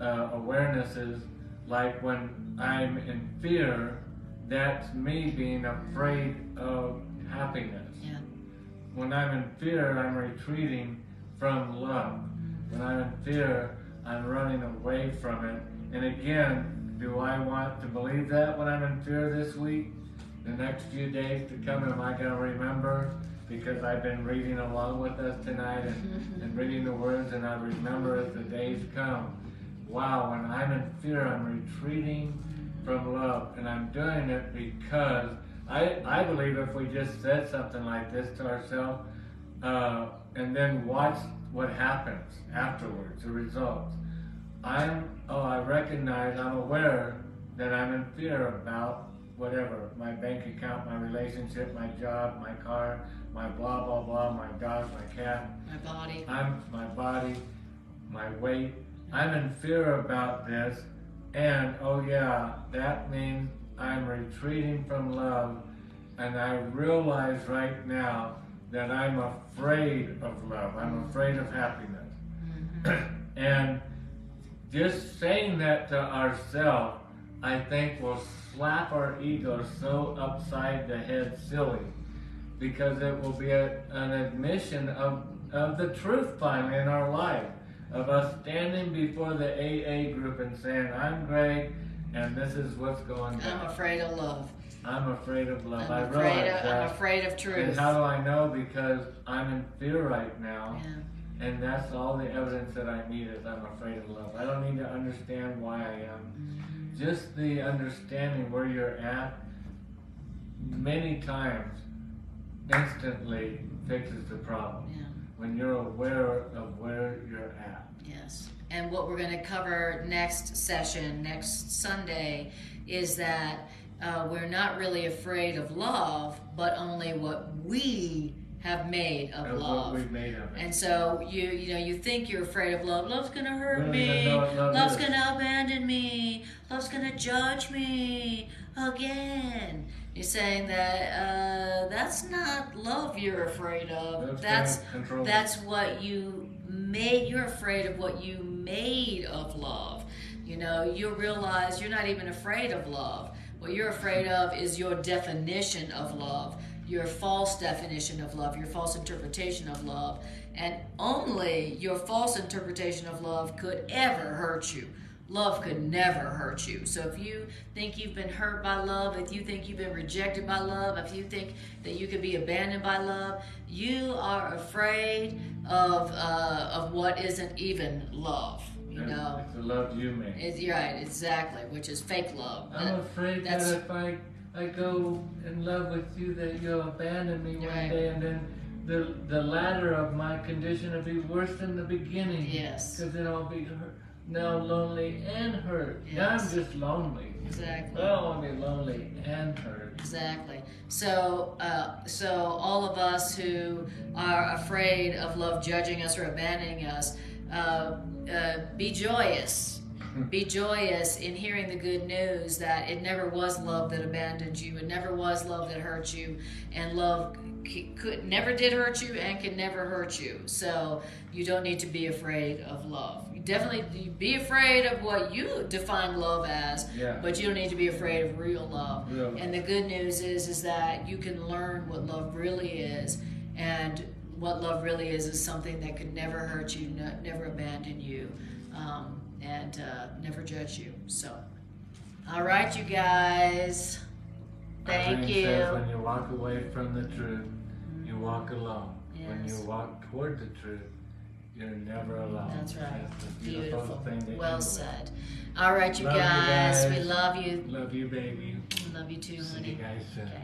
awarenesses, like when I'm in fear, that's me being afraid of happiness. Yeah. When I'm in fear, I'm retreating from love. When I'm in fear, I'm running away from it. And again, do I want to believe that when I'm in fear this week? The next few days to come, am I going to remember? Because I've been reading along with us tonight and reading the words, and I remember as the days come. Wow, when I'm in fear, I'm retreating from love. And I'm doing it because I believe if we just said something like this to ourselves and then watch what happens afterwards, the results. I recognize, I'm aware that I'm in fear about whatever, my bank account, my relationship, my job, my car, my blah, blah, blah, my dog, my cat. My body, my weight. I'm in fear about this, and oh yeah, that means I'm retreating from love, and I realize right now that I'm afraid of love. I'm afraid of happiness. And just saying that to ourselves, I think will slap our ego so upside the head silly, because it will be an admission of the truth finally in our life, of us standing before the AA group and saying, I'm Greg, and this is what's going on. I'm afraid of love. I'm afraid of love. I'm afraid of truth. And how do I know? Because I'm in fear right now. Yeah. And that's all the evidence that I need is I'm afraid of love. I don't need to understand why I am. Just the understanding where you're at many times instantly fixes the problem. Yeah. When you're aware of where you're at. Yes. And what we're going to cover next session, next Sunday, is that we're not really afraid of love, but only what we have made of love. What we've made of it. And so you think you're afraid of love. Love's gonna hurt We don't even me. know what love Love's is. gonna abandon me. Love's gonna judge me again. You're saying that that's not love you're afraid of. That's what you made. You're afraid of what you made of love. You'll realize you're not even afraid of love. What you're afraid of is your definition of love, your false definition of love, your false interpretation of love. And only your false interpretation of love could ever hurt you. Love could never hurt you. So if you think you've been hurt by love, if you think you've been rejected by love, if you think that you could be abandoned by love, you are afraid of what isn't even love. It's the love you made. You're right, exactly, which is fake love. I'm afraid that if I go in love with you, that you'll abandon me one day, and then the latter of my condition will be worse than the beginning. Yes. Because then I'll be now lonely and hurt. Yes. Now I'm just lonely. Exactly. I don't want to be lonely and hurt. Exactly. So all of us who are afraid of love judging us or abandoning us, be joyous. Be joyous in hearing the good news that it never was love that abandoned you. It never was love that hurt you. And love never did hurt you and can never hurt you. So you don't need to be afraid of love. You definitely be afraid of what you define love as, but you don't need to be afraid of real love. And the good news is that you can learn what love really is. And what love really is something that could never hurt you, never abandon you, and never judge you. So, all right, you guys. Thank you. Says when you walk away from the truth, you walk alone. Yes. When you walk toward the truth, you're never alone. That's right. That's a Beautiful. thing to Well end said. All right, you Love you guys. guys. We love you. Love you, baby. Love you too, See honey. you guys soon. Okay.